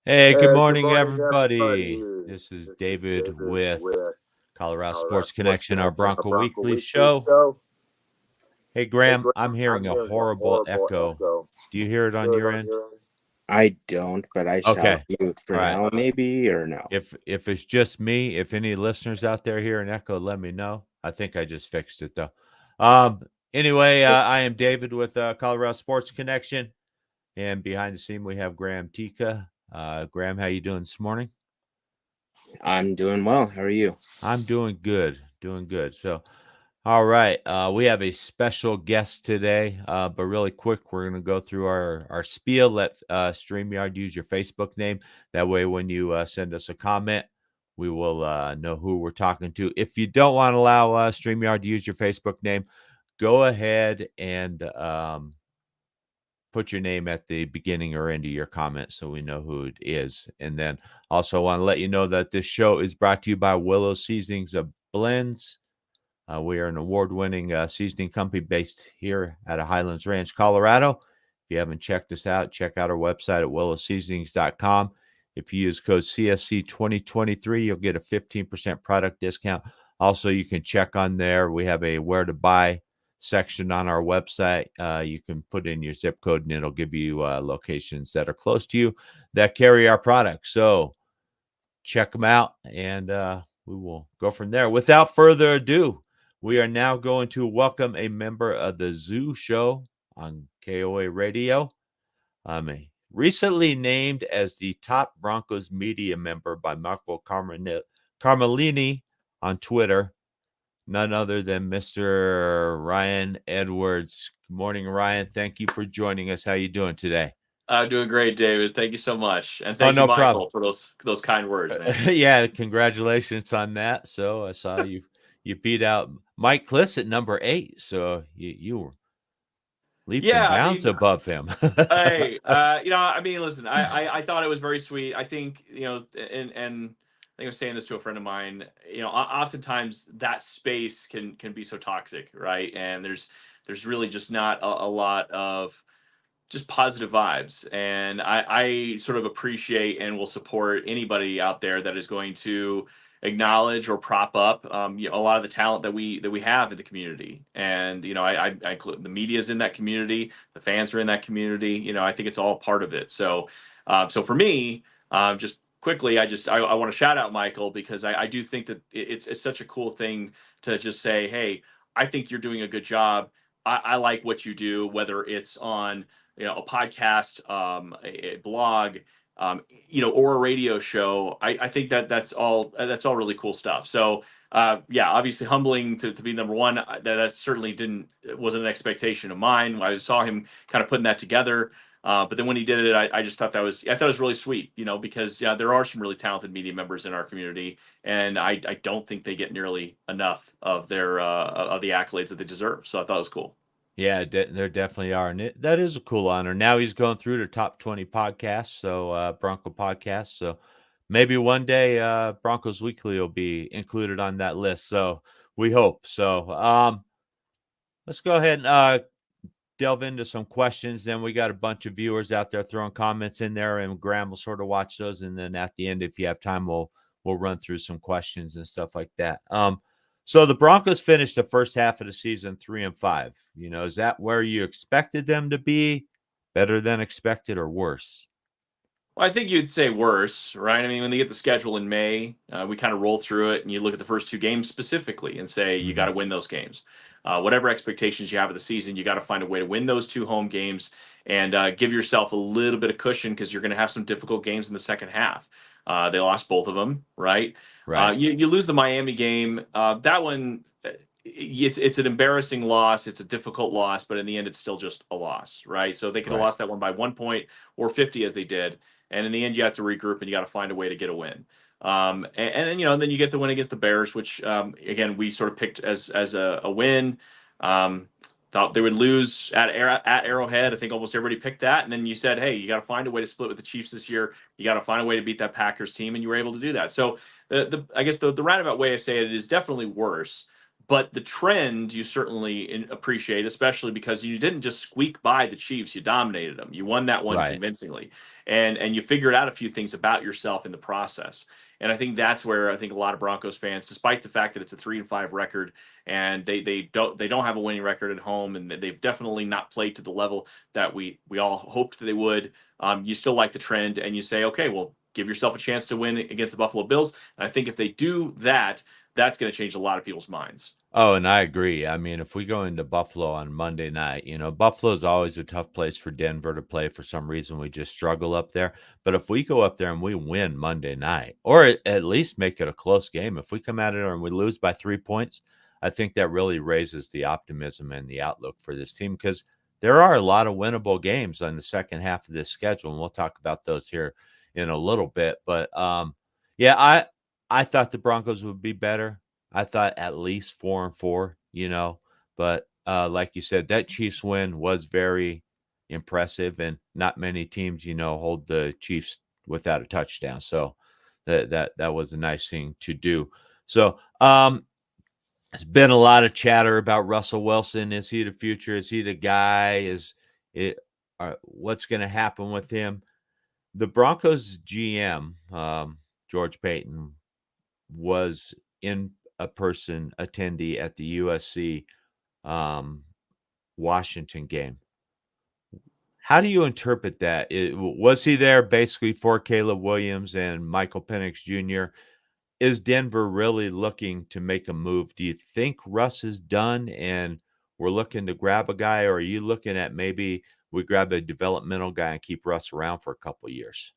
Hey, good Good morning, morning, everybody. everybody. This is This is David David with with Colorado Colorado Sports Sports Connection, our Connection, our Bronco Bronco Weekly Weekly show. show. Hey, Hey, Graham, Graham, I'm hearing I'm a hearing a horrible horrible echo. echo. Do you hear it on Hear it your on end? your end? I don't, but I shall Okay. mute for All right. now, maybe, or no. If it's just me, if any listeners out there hear an echo, let me know. I think I just fixed it though. Um. Anyway, I am David with Colorado Sports Connection, and behind the scene we have Graham Tika. Graham, how you doing this morning? I'm doing well. How are you? I'm doing good, doing good. So, all right, we have a special guest today, but really quick, we're going to go through our spiel. Let StreamYard use your Facebook name. That way, when you send us a comment, we will know who we're talking to. If you don't want to allow StreamYard to use your Facebook name, go ahead and put your name at the beginning or end of your comment so we know who it is. And then also want to let you know that this show is brought to you by Willow Seasonings of Blends. We are an award-winning seasoning company based here at Highlands Ranch, Colorado. If you haven't checked us out, check out our website at willowseasonings.com. If you use code CSC 2023, you'll get a 15% product discount. Also, you can check on there. We have a where to buy section on our website. You can put in your zip code and it'll give you locations that are close to you that carry our products. So check them out and we will go from there. Without further ado, we are now going to welcome a member of the Zoo Show on KOA Radio. Recently named as the top Broncos media member by Marco Carmelini on Twitter, none other than Mr. Ryan Edwards. Good morning, Ryan. Thank you for joining us. How you doing today? I'm doing great, David. Thank you so much, and Oh, thank you, no problem. Michael, for those kind words, man. Yeah, congratulations on that. So I saw you beat out Mike Kliss at number 8. So you were leaps and Yeah, I bounds mean, above him. hey, listen, I thought it was very sweet. I think and I think I was saying this to a friend of mine. Oftentimes that space can be so toxic, right? And there's really just not a lot of just positive vibes. And I sort of appreciate and will support anybody out there that is going to acknowledge or prop up a lot of the talent that we have in the community. And I include the media is in that community, the fans are in that community. I think it's all part of it. So for me, just quickly, I want to shout out Michael because I do think that it's such a cool thing to just say, hey, I think you're doing a good job. I like what you do, whether it's on a podcast, a blog, or a radio show. I think that's all really cool stuff. So yeah, obviously humbling to be number one. That certainly wasn't an expectation of mine. I saw him kind of putting that together. But then when he did it, I just thought it was really sweet, because yeah, there are some really talented media members in our community, and I don't think they get nearly enough of their of the accolades that they deserve. So I thought it was cool. Yeah, there definitely are, and that is a cool honor. Now he's going through the top 20 podcasts, so Bronco podcasts. So maybe one day Broncos Weekly will be included on that list. So we hope. So let's go ahead and delve into some questions. Then we got a bunch of viewers out there throwing comments in there, and Graham will sort of watch those. And then at the end, if you have time, we'll run through some questions and stuff like that. So the Broncos finished the first half of the season 3-5. Is that where you expected them to be? Better than expected or worse? Well, I think you'd say worse, right? I mean, when they get the schedule in May, we kind of roll through it, and you look at the first two games specifically and say you got to win those games. Whatever expectations you have of the season, you got to find a way to win those two home games and give yourself a little bit of cushion because you're going to have some difficult games in the second half. They lost both of them, right? Right. You lose the Miami game. That one, it's an embarrassing loss. It's a difficult loss, but in the end, it's still just a loss, right? So they could have Right. lost that one by 1 point or 50 as they did. And in the end, you have to regroup and you got to find a way to get a win. And then you get the win against the Bears, which again we sort of picked as a win. Thought they would lose at Arrowhead. I think almost everybody picked that. And then you said, hey, you got to find a way to split with the Chiefs this year. You got to find a way to beat that Packers team, and you were able to do that. So I guess the roundabout way of saying it is definitely worse. But the trend you certainly appreciate, especially because you didn't just squeak by the Chiefs; you dominated them. You won that one Right. convincingly, and you figured out a few things about yourself in the process. And I think that's where I think a lot of Broncos fans, despite the fact that it's a 3-5 record, and they don't have a winning record at home, and they've definitely not played to the level that we all hoped they would. You still like the trend, and you say, okay, well, give yourself a chance to win against the Buffalo Bills. And I think if they do that, that's going to change a lot of people's minds. Oh, and I agree. I mean, if we go into Buffalo on Monday night, Buffalo's always a tough place for Denver to play. For some reason, we just struggle up there. But if we go up there and we win Monday night, or at least make it a close game, if we come at it and we lose by 3 points, I think that really raises the optimism and the outlook for this team because there are a lot of winnable games on the second half of this schedule, and we'll talk about those here in a little bit. But yeah, I thought the Broncos would be better. I thought at least 4-4, but like you said, that Chiefs win was very impressive, and not many teams, hold the Chiefs without a touchdown. So that was a nice thing to do. So there's been a lot of chatter about Russell Wilson. Is he the future? Is he the guy? Is it? What's going to happen with him? The Broncos GM, George Payton, was in a person attendee at the USC Washington game. How do you interpret that? Was he there basically for Caleb Williams and Michael Penix Jr.? Is Denver really looking to make a move? Do you think Russ is done and we're looking to grab a guy, or are you looking at maybe we grab a developmental guy and keep Russ around for a couple of years?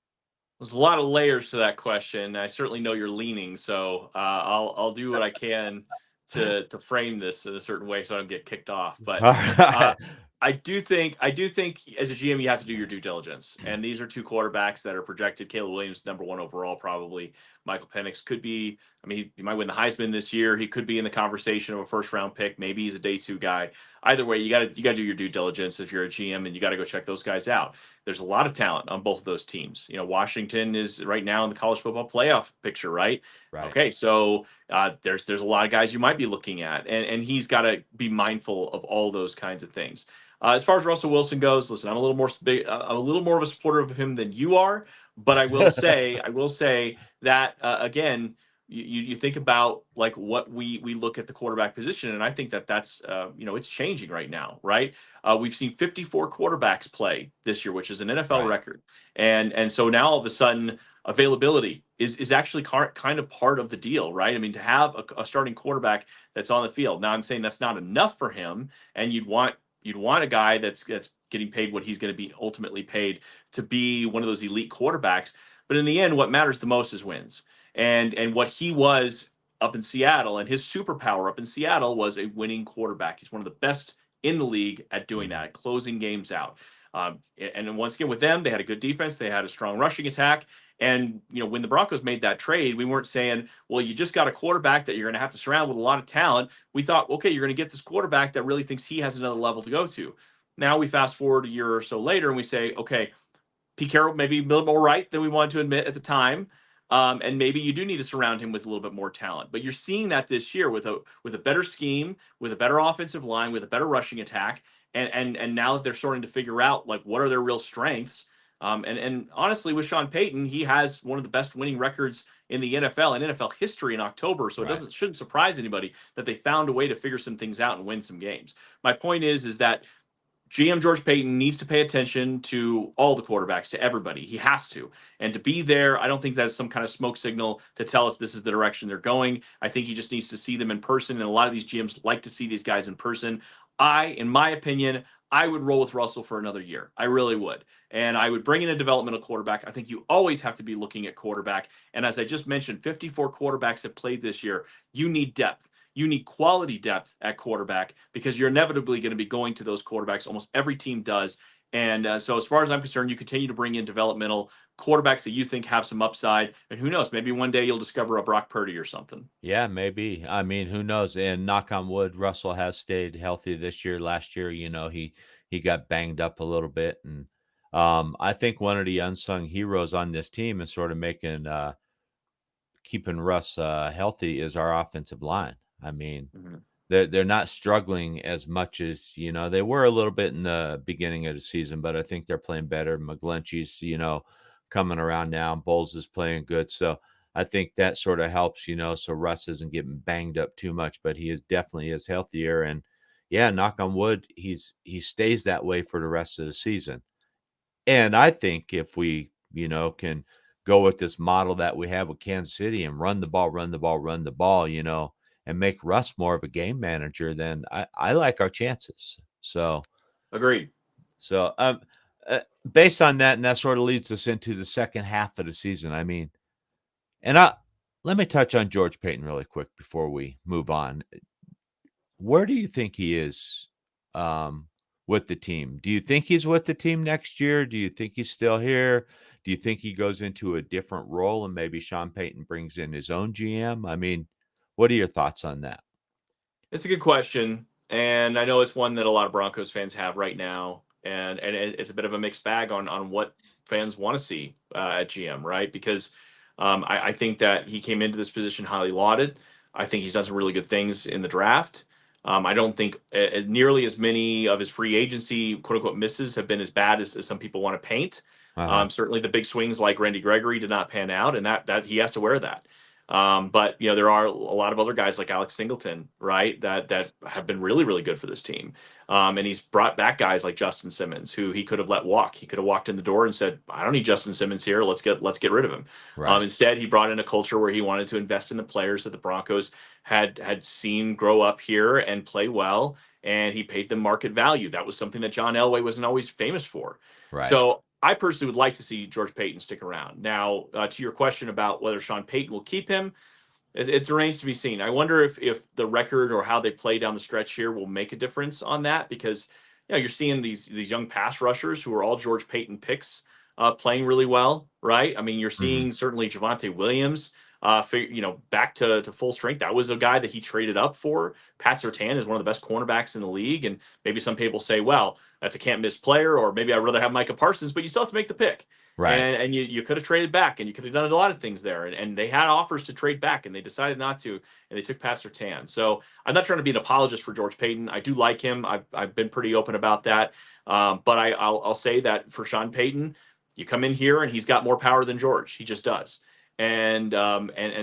There's a lot of layers to that question. I certainly know you're leaning, so I'll do what I can to frame this in a certain way so I don't get kicked off. But All uh, right. I do think as a GM you have to do your due diligence, and these are two quarterbacks that are projected. Caleb Williams number one overall, probably. Michael Penix could be. I mean, he might win the Heisman this year. He could be in the conversation of a first round pick. Maybe he's a day two guy. Either way, you got to do your due diligence if you're a GM, and you got to go check those guys out. There's a lot of talent on both of those teams. Washington is right now in the college football playoff picture, right? Right. Okay, so there's a lot of guys you might be looking at, and he's got to be mindful of all those kinds of things. As far as Russell Wilson goes, listen, I'm a little more I'm a little more of a supporter of him than you are, but I will say that again, you think about like what we look at the quarterback position, and I think that's it's changing right now, right? We've seen 54 quarterbacks play this year, which is an NFL Right. record, and so now all of a sudden availability is actually kind of part of the deal, right? I mean, to have a starting quarterback that's on the field. Now, I'm saying that's not enough for him, and you'd want a guy that's getting paid what he's going to be ultimately paid to be one of those elite quarterbacks. But in the end, what matters the most is wins. And what he was up in Seattle, and his superpower up in Seattle was a winning quarterback. He's one of the best in the league at doing that, Mhm. at closing games out. And then once again with them, they had a good defense, they had a strong rushing attack. And when the Broncos made that trade, we weren't saying, well, you just got a quarterback that you're going to have to surround with a lot of talent. We thought, okay, you're going to get this quarterback that really thinks he has another level to go to. Now we fast forward a year or so later and we say, okay, Pete Carroll maybe a little more right than we wanted to admit at the time. And maybe you do need to surround him with a little bit more talent. But you're seeing that this year with a better scheme, with a better offensive line, with a better rushing attack, and now that they're starting to figure out like what are their real strengths. And honestly, with Sean Payton, he has one of the best winning records in the NFL and NFL history in October. So it Right. doesn't shouldn't surprise anybody that they found a way to figure some things out and win some games. My point is that GM George Payton needs to pay attention to all the quarterbacks, to everybody. He has to. And to be there, I don't think that's some kind of smoke signal to tell us this is the direction they're going. I think he just needs to see them in person. And a lot of these GMs like to see these guys in person. In my opinion, I would roll with Russell for another year. I really would. And I would bring in a developmental quarterback. I think you always have to be looking at quarterback. And as I just mentioned, 54 quarterbacks have played this year. You need depth. You need quality depth at quarterback because you're inevitably going to be going to those quarterbacks. Almost every team does. And so, as far as I'm concerned, you continue to bring in developmental quarterbacks that you think have some upside. And who knows, maybe one day you'll discover a Brock Purdy or something. Yeah, maybe. I mean, who knows? And knock on wood, Russell has stayed healthy this year. Last year, he got banged up a little bit, and I think one of the unsung heroes on this team is sort of making keeping Russ healthy is our offensive line. I mean, Mhm. they're not struggling as much as, they were a little bit in the beginning of the season, but I think they're playing better. McGlinchey's, coming around now, and Bowles is playing good. So I think that sort of helps, so Russ isn't getting banged up too much, but he is definitely is healthier. And yeah, knock on wood, he stays that way for the rest of the season. And I think if we, can go with this model that we have with Kansas City and run the ball, run the ball, run the ball, and make Russ more of a game manager, then I like our chances. So, Agreed. so based on that, and that sort of leads us into the second half of the season. I mean, and let me touch on George Payton really quick before we move on. Where do you think he is with the team? Do you think he's with the team next year? Do you think he's still here? Do you think he goes into a different role and maybe Sean Payton brings in his own GM? I mean, what are your thoughts on that? It's a good question, and I know it's one that a lot of Broncos fans have right now, and it's a bit of a mixed bag on what fans want to see at GM, right? Because I think that he came into this position highly lauded. I think he's done some really good things in the draft. I don't think nearly as many of his free agency quote unquote misses have been as bad as some people want to paint. Uh-huh. Certainly, the big swings like Randy Gregory did not pan out, and that he has to wear that. But there are a lot of other guys like Alex Singleton, right, that have been really, really good for this team. And he's brought back guys like Justin Simmons, who he could have let walk. He could have walked in the door and said, "I don't need Justin Simmons here. Let's get rid of him." Right. Instead, he brought in a culture where he wanted to invest in the players that the Broncos had seen grow up here and play well, and he paid them market value. That was something that John Elway wasn't always famous for. Right. So I personally would like to see George Payton stick around. Now, to your question about whether Sean Payton will keep him, it remains to be seen. I wonder if the record or how they play down the stretch here will make a difference on that, because you're seeing these young pass rushers who are all George Payton picks playing really well, right? I mean, you're Mhm. seeing certainly Javonte Williams, back to full strength. That was a guy that he traded up for. Pat Surtain is one of the best cornerbacks in the league, and maybe some people say, well, that's a can't miss player, or maybe I'd rather have Micah Parsons, but you still have to make the pick. Right. And you could have traded back, and you could have done a lot of things there. And they had offers to trade back, and they decided not to, and they took Pat Surtain. So I'm not trying to be an apologist for George Payton. I do like him. I've been pretty open about that. But I'll say that for Sean Payton, you come in here and he's got more power than George. He just does. And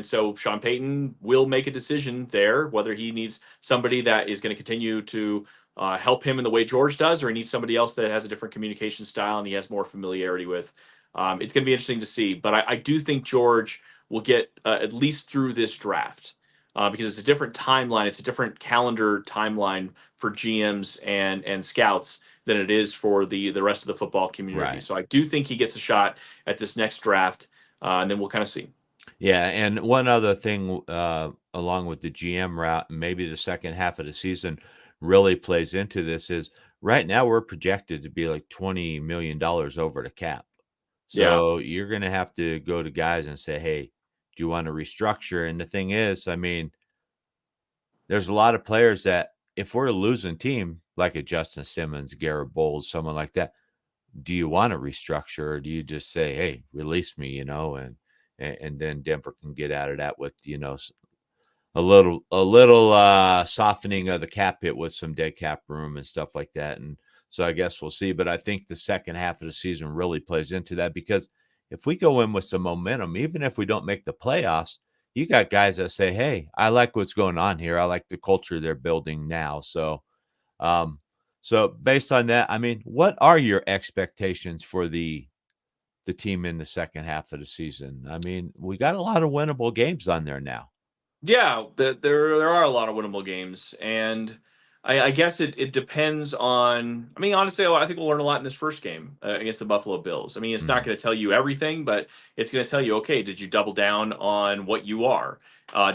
so Sean Payton will make a decision there whether he needs somebody that is going to continue to help him in the way George does, or he needs somebody else that has a different communication style and he has more familiarity with. It's going to be interesting to see, but I do think George will get at least through this draft because it's a different timeline. It's a different calendar timeline for GMs and scouts than it is for the rest of the football community. Right. So I do think he gets a shot at this next draft, and then we'll kind of see. Yeah, and one other thing, along with the GM route, and maybe the second half of the season really plays into this is right now we're projected to be like $20 million over the cap. Yeah. So you're going to have to go to guys and say, hey, do you want to restructure? And the thing is, I mean, there's a lot of players that if we're a losing team, like a Justin Simmons, Garrett Bowles, someone like that, do you want to restructure or do you just say, hey, release me, and then Denver can get out of that with, a little softening of the cap hit with some dead cap room and stuff like that. And so I guess we'll see. But I think the second half of the season really plays into that, because if we go in with some momentum, even if we don't make the playoffs, you got guys that say, hey, I like what's going on here. I like the culture they're building now. Um, so based on that, I mean, what are your expectations for the team in the second half of the season? I mean, we got a lot of winnable games on there now. Yeah, there are a lot of winnable games, and I guess it depends on. I mean, honestly, I think we'll learn a lot in this first game against the Buffalo Bills. I mean, it's not Mhm. going to tell you everything, but it's going to tell you, okay, did you double down on what you are?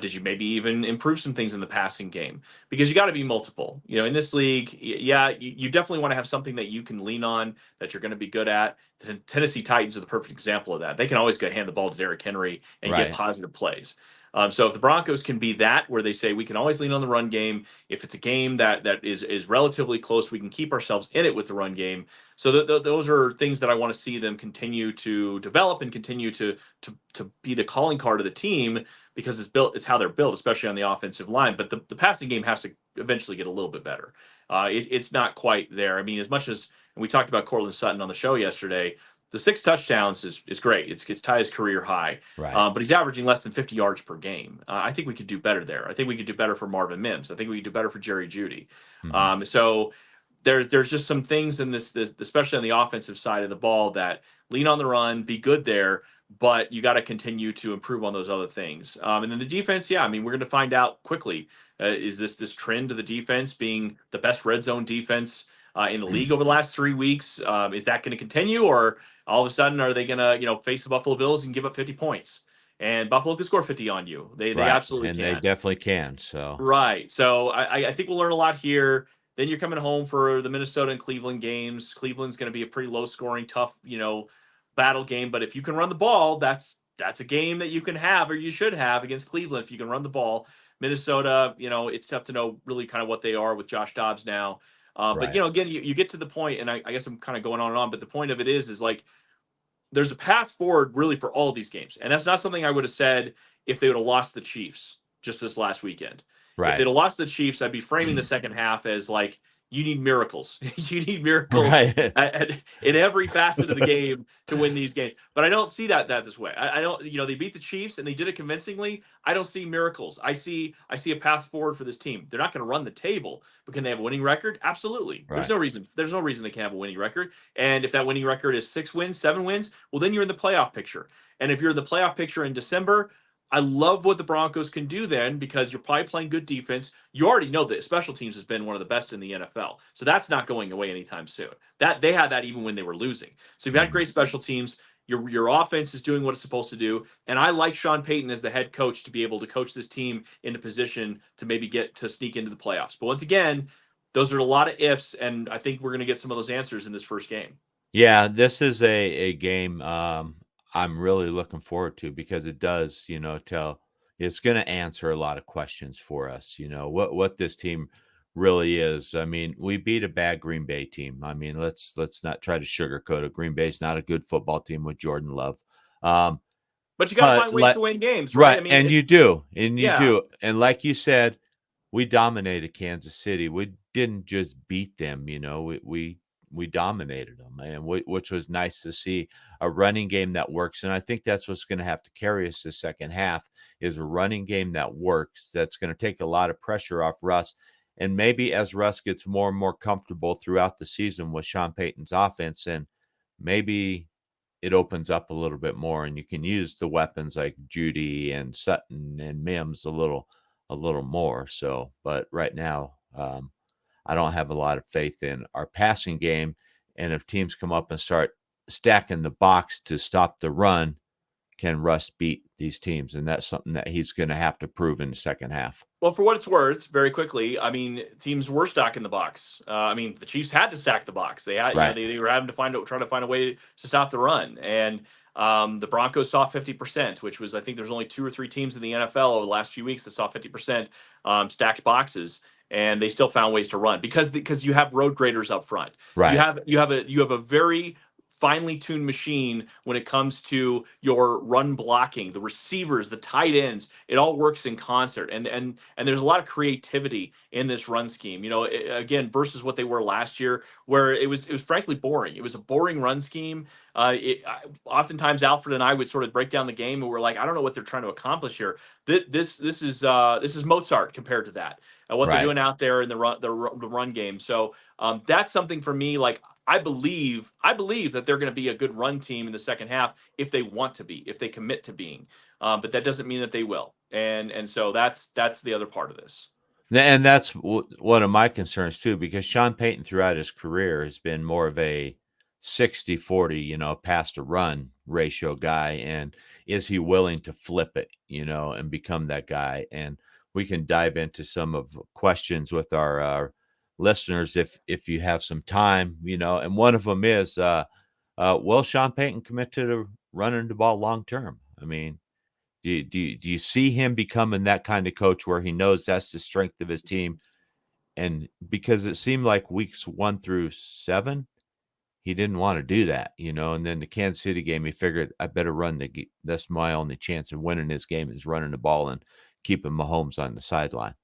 Did you maybe even improve some things in the passing game? Because you got to be multiple. In this league, yeah, you definitely want to have something that you can lean on that you're going to be good at. The Tennessee Titans are the perfect example of that. They can always hand the ball to Derrick Henry and get Right. positive plays. So if the Broncos can be that, where they say we can always lean on the run game, if it's a game that is relatively close, we can keep ourselves in it with the run game. So those are things that I want to see them continue to develop and continue to be the calling card of the team, because it's how they're built, especially on the offensive line. But the passing game has to eventually get a little bit better. It's not quite there. I mean, as much as, and we talked about Cortland Sutton on the show yesterday, the 6 touchdowns is great. It's Ty's career high, Right. but he's averaging less than 50 yards per game. I think we could do better there. I think we could do better for Marvin Mims. I think we could do better for Jerry Jeudy. So there's just some things in this, especially on the offensive side of the ball, that lean on the run, be good there, but you got to continue to improve on those other things. And then the defense, yeah, I mean, we're going to find out quickly. Is this trend of the defense being the best red zone defense in the league over the last 3 weeks? Is that going to continue, or all of a sudden are they going to face the Buffalo Bills and give up 50 points? And Buffalo can score 50 on you. They absolutely and can. they definitely can. So Right. So I think we'll learn a lot here. Then you're coming home for the Minnesota and Cleveland games. Cleveland's going to be a pretty low scoring, tough, battle game. But if you can run the ball, that's a game that you can have, or you should have, against Cleveland if you can run the ball. Minnesota, it's tough to know really kind of what they are with Josh Dobbs now. But Right. again, you get to the point, and I guess I'm kind of going on and on, but the point of it is like, there's a path forward really for all of these games. And that's not something I would have said if they would have lost the Chiefs just this last weekend. If they'd have lost the Chiefs, I'd be framing the second half as like, you need miracles. You need miracles Right. in every facet of the game to win these games. But I don't see that this way. I don't, they beat the Chiefs and they did it convincingly. I don't see miracles. I see a path forward for this team. They're not going to run the table, but can they have a winning record? Absolutely. Right. There's no reason they can't have a winning record. And if that winning record is 6 wins, 7 wins, well, then you're in the playoff picture. And if you're in the playoff picture in December, I love what the Broncos can do then, because you're probably playing good defense. You already know that special teams has been one of the best in the NFL. So that's not going away anytime soon. That they had that even when they were losing. So you've had great special teams. Your offense is doing what it's supposed to do. And I like Sean Payton as the head coach to be able to coach this team into position to maybe get to sneak into the playoffs. But once again, those are a lot of ifs, and I think we're going to get some of those answers in this first game. Yeah, this is a game I'm really looking forward to, because it does, it's going to answer a lot of questions for us, what this team really is. I mean, we beat a bad Green Bay team. I mean, let's not try to sugarcoat it. Green Bay's not a good football team with Jordan Love. But you got to find ways to win games, right? Right, I mean, and you do. Yeah. And like you said, we dominated Kansas City. We didn't just beat them, we dominated them, and which was nice to see, a running game that works. And I think that's what's going to have to carry us the second half, is a running game that works. That's going to take a lot of pressure off Russ. And maybe as Russ gets more and more comfortable throughout the season with Sean Payton's offense, and maybe it opens up a little bit more, and you can use the weapons like Jeudy and Sutton and Mims a little more. So, but right now, I don't have a lot of faith in our passing game. And if teams come up and start stacking the box to stop the run, can Russ beat these teams? And that's something that he's going to have to prove in the second half. Well, for what it's worth, very quickly, I mean, teams were stacking the box. I mean, the Chiefs had to stack the box. They had, Right. they were having to try to find a way to stop the run. And the Broncos saw 50%, which was, I think there's only 2 or 3 teams in the NFL over the last few weeks that saw 50% stacked boxes, and they still found ways to run because you have road graders up front. Right. You have a very finely tuned machine when it comes to your run blocking, the receivers, the tight ends. It all works in concert, and there's a lot of creativity in this run scheme. Again, versus what they were last year, where it was frankly boring. It was a boring run scheme. Oftentimes Alfred and I would sort of break down the game, and we're like, I don't know what they're trying to accomplish here. This is Mozart compared to that. What they're doing out there in the run game. So that's something for me. Like, I believe that they're going to be a good run team in the second half if they want to be, if they commit to being. But that doesn't mean that they will. And so that's the other part of this. And that's one of my concerns too, because Sean Payton throughout his career has been more of a 60-40, pass to run ratio guy. And is he willing to flip it, and become that guy? And we can dive into some of questions with our listeners if you have some time, and one of them is, will Sean Payton commit to running the ball long term? I mean, Do you see him becoming that kind of coach where he knows that's the strength of his team? And because it seemed like weeks 1 through 7, he didn't want to do that, and then the Kansas City game, he figured I better that's my only chance of winning this game is running the ball and keeping Mahomes on the sideline.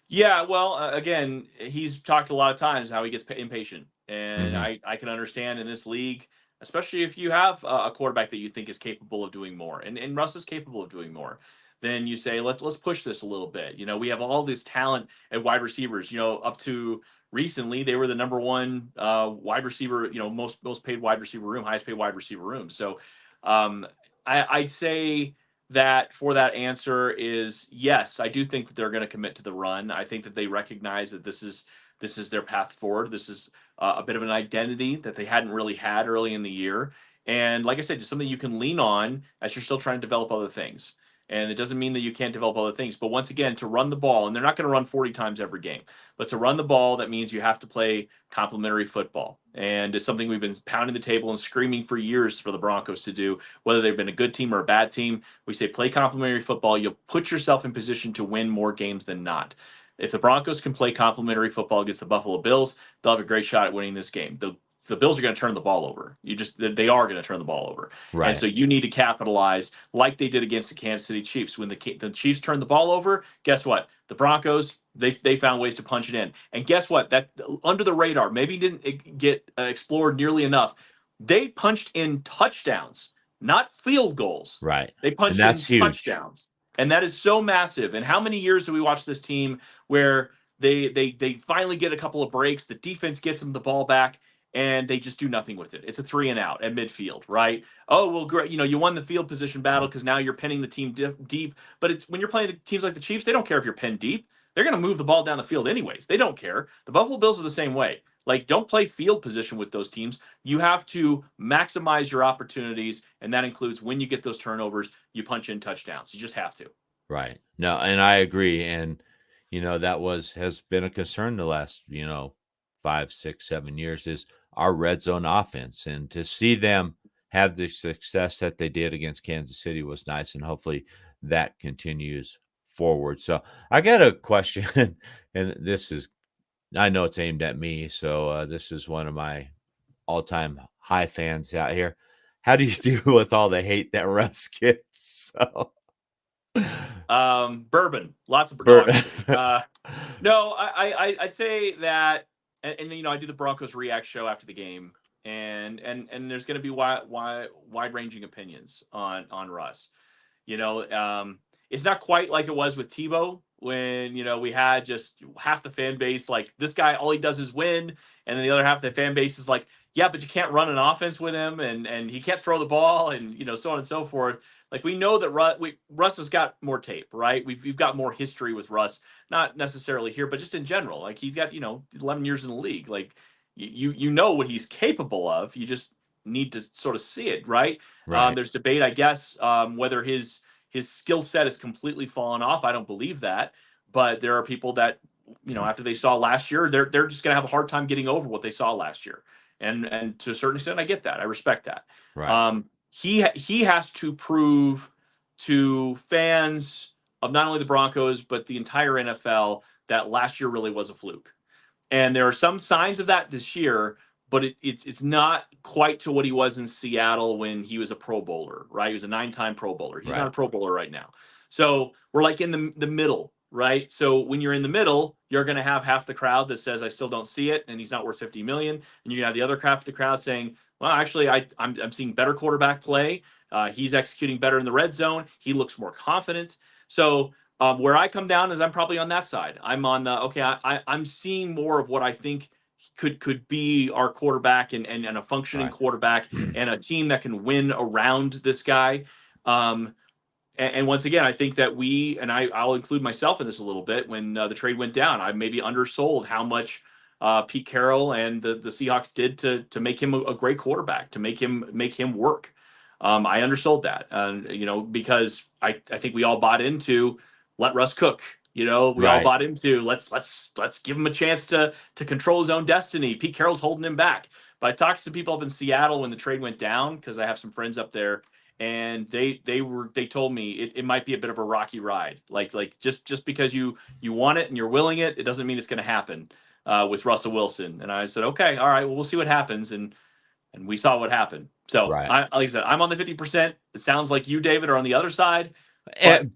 Yeah, well, again, he's talked a lot of times how he gets impatient, and Mhm. I can understand in this league, especially if you have a quarterback that you think is capable of doing more, and Russ is capable of doing more. Then you say let's push this a little bit. We have all this talent at wide receivers. Up to recently they were the number one wide receiver. Most paid wide receiver room, highest paid wide receiver room. So um, I'd say that for that answer is yes. I do think that they're going to commit to the run. I think that they recognize that this is their path forward. This is a bit of an identity that they hadn't really had early in the year. And like I said, just something you can lean on as you're still trying to develop other things. And it doesn't mean that you can't develop other things. But once again, to run the ball, and they're not going to run 40 times every game, but to run the ball, that means you have to play complementary football. And it's something we've been pounding the table and screaming for years for the Broncos to do, whether they've been a good team or a bad team. We say play complementary football. You'll put yourself in position to win more games than not. If the Broncos can play complementary football against the Buffalo Bills, they'll have a great shot at winning this game. The Bills are going to turn the ball over. They are going to turn the ball over. And Right. so you need to capitalize like they did against the Kansas City Chiefs. When the Chiefs turned the ball over, guess what? The Broncos, they found ways to punch it in. And guess what? That under the radar, maybe didn't get explored nearly enough. They punched in touchdowns, not field goals. Right. They And punched in that's huge. touchdowns. And that is so massive. And how many years do we watch this team where they finally get a couple of breaks, the defense gets them the ball back, and they just do nothing with it. It's a 3 and out at midfield, right? Oh, well, great. You won the field position battle because now you're pinning the team deep. But it's when you're playing the teams like the Chiefs, they don't care if you're pinned deep. They're going to move the ball down the field anyways. They don't care. The Buffalo Bills are the same way. Like, don't play field position with those teams. You have to maximize your opportunities, and that includes when you get those turnovers, you punch in touchdowns. You just have to. Right. No, and I agree. And that has been a concern the last, 5, 6, 7 years is our red zone offense. And to see them have the success that they did against Kansas City was nice. And hopefully that continues forward. So I got a question, and I know it's aimed at me. So this is one of my all-time high fans out here. How do you deal with all the hate that Russ gets? So Bourbon, lots of Bur- no, I say that, and I do the Broncos react show after the game, and there's going to be wide ranging opinions on Russ. It's not quite like it was with Tebow when we had just half the fan base like this guy, all he does is win, and then the other half of the fan base is like, yeah, but you can't run an offense with him, and he can't throw the ball, and so on and so forth. Like, we know that Russ has got more tape, right? We've got more history with Russ, not necessarily here, but just in general. Like, he's got 11 years in the league. Like, you know what he's capable of. You just need to sort of see it, right? right. There's debate, I guess, whether his skill set has completely fallen off. I don't believe that, but there are people that after they saw last year, they're just going to have a hard time getting over what they saw last year. And to a certain extent, I get that. I respect that. Right. He has to prove to fans of not only the Broncos but the entire NFL that last year really was a fluke. And there are some signs of that this year, but it's not quite to what he was in Seattle when he was a Pro Bowler, right? He was a 9-time Pro Bowler. He's not a Pro Bowler right now. So we're like in the middle, right? So when you're in the middle, you're going to have half the crowd that says, I still don't see it, and he's not worth 50 million. And you're going to have the other half of the crowd saying, well, actually, I'm seeing better quarterback play. He's executing better in the red zone. He looks more confident. So where I come down is I'm probably on that side. I'm on the, okay, I'm seeing more of what I think could be our quarterback and a functioning quarterback and a team that can win around this guy. And once again, I think that I'll include myself in this a little bit. When the trade went down, I maybe undersold how much Pete Carroll and the Seahawks did to make him a great quarterback, to make him work. I undersold that, because I think we all bought into let Russ cook. We all bought into let's give him a chance to control his own destiny. Pete Carroll's holding him back. But I talked to some people up in Seattle when the trade went down because I have some friends up there, and they told me it might be a bit of a rocky ride. Like just because you want it and you're willing it doesn't mean it's going to happen with Russell Wilson. And I said, okay, all right, well, we'll see what happens, and we saw what happened. So Right. like I said, I'm on the 50%. It sounds like you, David, are on the other side.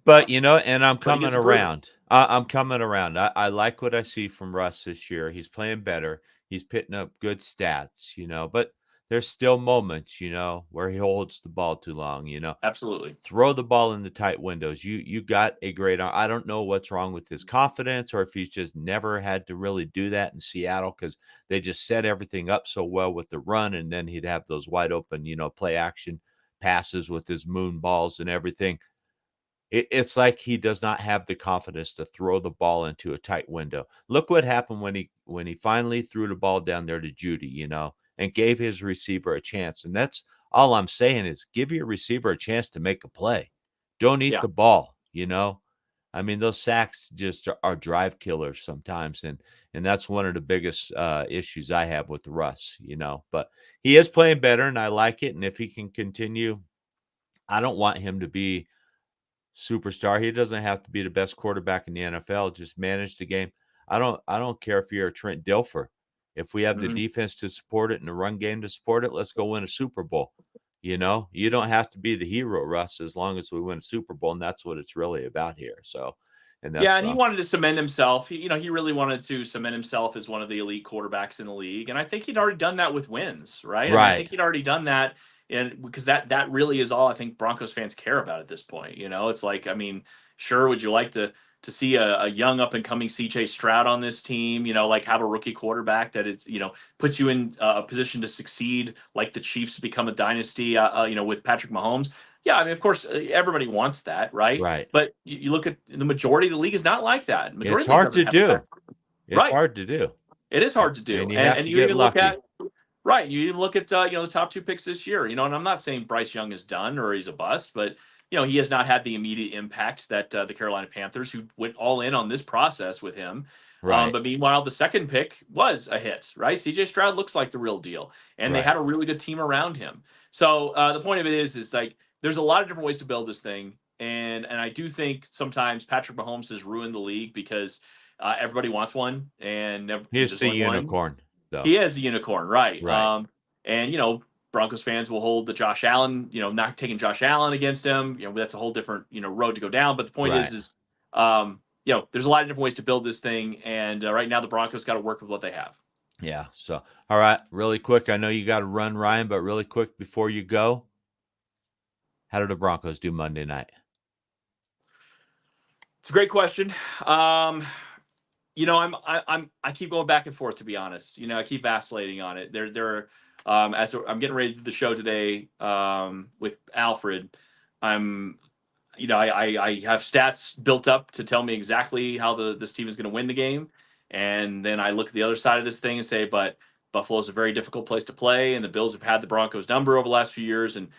But you know, and I'm But he coming gets to prove it. around. I'm coming around. I like what I see from Russ this year. He's playing better. He's picking up good stats, you know, but there's still moments, you know, where he holds the ball too long, you know. Absolutely. Throw the ball in the tight windows. You got a great arm. I don't know what's wrong with his confidence or if he's just never had to really do that in Seattle because they just set everything up so well with the run, and then he'd have those wide open, you know, play action passes with his moon balls and everything. It's like he does not have the confidence to throw the ball into a tight window. Look what happened when he finally threw the ball down there to Judy, you know, and gave his receiver a chance. And that's all I'm saying is give your receiver a chance to make a play. Don't eat Yeah. the ball, you know. I mean, those sacks just are drive killers sometimes, and that's one of the biggest issues I have with Russ, you know. But he is playing better, and I like it. And if he can continue, I don't want him to be superstar. He doesn't have to be the best quarterback in the NFL. Just manage the game. I don't care if you're a Trent Dilfer. If we have the Mhm. defense to support it and the run game to support it, let's go win a Super Bowl. You know, you don't have to be the hero, Russ, as long as we win a Super Bowl, and that's what it's really about here. So, and that's Yeah, and he what wanted to cement himself. He really wanted to cement himself as one of the elite quarterbacks in the league, and I think he'd already done that with wins, right? I mean, I right. think he'd already done that, and because that really is all I think Broncos fans care about at this point. It's like, I mean, sure, would you like to see a young up and coming CJ Stroud on this team? Like have a rookie quarterback that is, puts you in a position to succeed, like the Chiefs become a dynasty, with Patrick Mahomes. Yeah, I mean, of course, everybody wants that, right? Right. But you look at the majority of the league is not like that. The majority It's of the league hard doesn't to have a do. pattern. It's Right. hard to do. It is hard to do. And you And have and to you get even look lucky. at right, you even look at the top two picks this year, and I'm not saying Bryce Young is done or he's a bust, but he has not had the immediate impact that the Carolina Panthers, who went all in on this process with him. Right. But meanwhile, the second pick was a hit, right? CJ Stroud looks like the real deal, and they Right. had a really good team around him. So the point of it is like there's a lot of different ways to build this thing, and I do think sometimes Patrick Mahomes has ruined the league because everybody wants one, and He's there's the only one. unicorn, though. He is the unicorn, right? Right. And Broncos fans will hold the Josh Allen, not taking Josh Allen against him. That's a whole different road to go down. But the point Right. is there's a lot of different ways to build this thing, and right now the Broncos got to work with what they have. Yeah. So, all right, really quick. I know you got to run, Ryan, but really quick before you go, how did the Broncos do Monday night? It's a great question. I keep going back and forth, to be honest. I keep vacillating on it. As I'm getting ready to do the show today with Alfred, I'm I have stats built up to tell me exactly how this team is going to win the game, and then I look at the other side of this thing and say, but Buffalo's a very difficult place to play, and the Bills have had the Broncos number over the last few years, and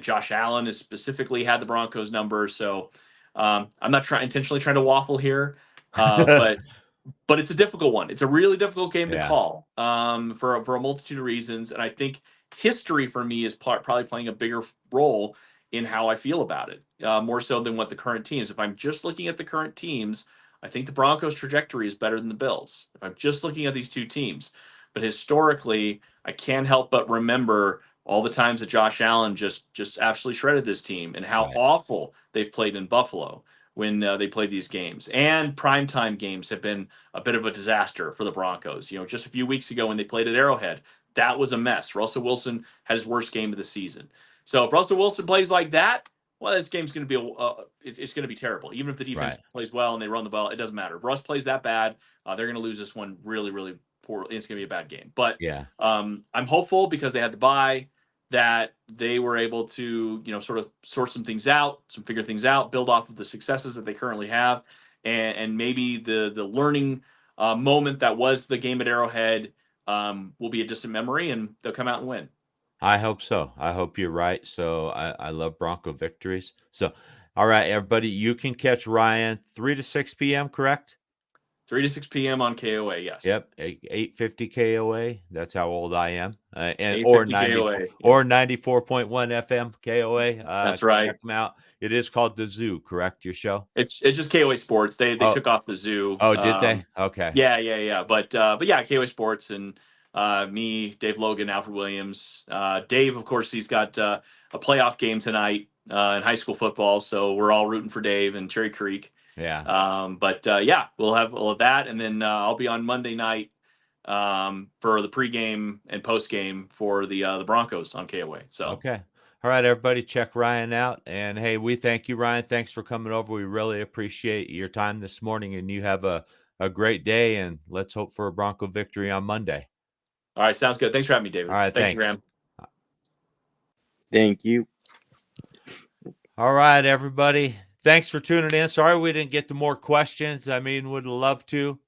Josh Allen has specifically had the Broncos number. So I'm not intentionally trying to waffle here, but it's a difficult one. It's a really difficult game to Yeah. call for a multitude of reasons, and I think history for me is probably playing a bigger role in how I feel about it, more so than what the current teams. If I'm just looking at the current teams, I think the Broncos' trajectory is better than the Bills. If I'm just looking at these two teams, but historically, I can't help but remember all the times that Josh Allen just absolutely shredded this team and how Right. awful they've played in Buffalo when they played these games. And primetime games have been a bit of a disaster for the Broncos. Just a few weeks ago when they played at Arrowhead, that was a mess. Russell Wilson had his worst game of the season. So if Russell Wilson plays like that, well, this game's going to be it's going to be terrible. Even if the defense Right. plays well and they run the ball, it doesn't matter. If Russ plays that bad, they're going to lose this one really, really poor. It's going to be a bad game. But Yeah. I'm hopeful because they had the bye that they were able to sort of sort some things out, figure things out, build off of the successes that they currently have, and maybe the learning moment that was the game at Arrowhead will be a distant memory, and they'll come out and win. I hope so. I hope you're right. So I love Bronco victories. So, all right, everybody, you can catch Ryan 3 to 6 p.m., correct? 3 to 6 p.m. on KOA. Yes. Yep, 850 KOA. That's how old I am. And 850 KOA. or 94.1 FM KOA. That's right. Check them out. It is called The Zoo, correct? Your show? It's just KOA Sports. They Oh, took off the Zoo. oh, did they? Okay. Yeah. But yeah, KOA Sports and me, Dave Logan, Alfred Williams. Dave, of course, he's got a playoff game tonight in high school football, so we're all rooting for Dave and Cherry Creek. Yeah. But yeah, we'll have all of that, and then I'll be on Monday night for the pregame and postgame for the Broncos on KOA. So Okay. All right, everybody, check Ryan out. And hey, we thank you, Ryan. Thanks for coming over. We really appreciate your time this morning, and you have a great day. And let's hope for a Bronco victory on Monday. all right, sounds good. Thanks for having me, David. All right, Thank you, thanks. Graham. Thank you. All right, everybody. Thanks for tuning in. Sorry we didn't get to more questions. I mean, would love to.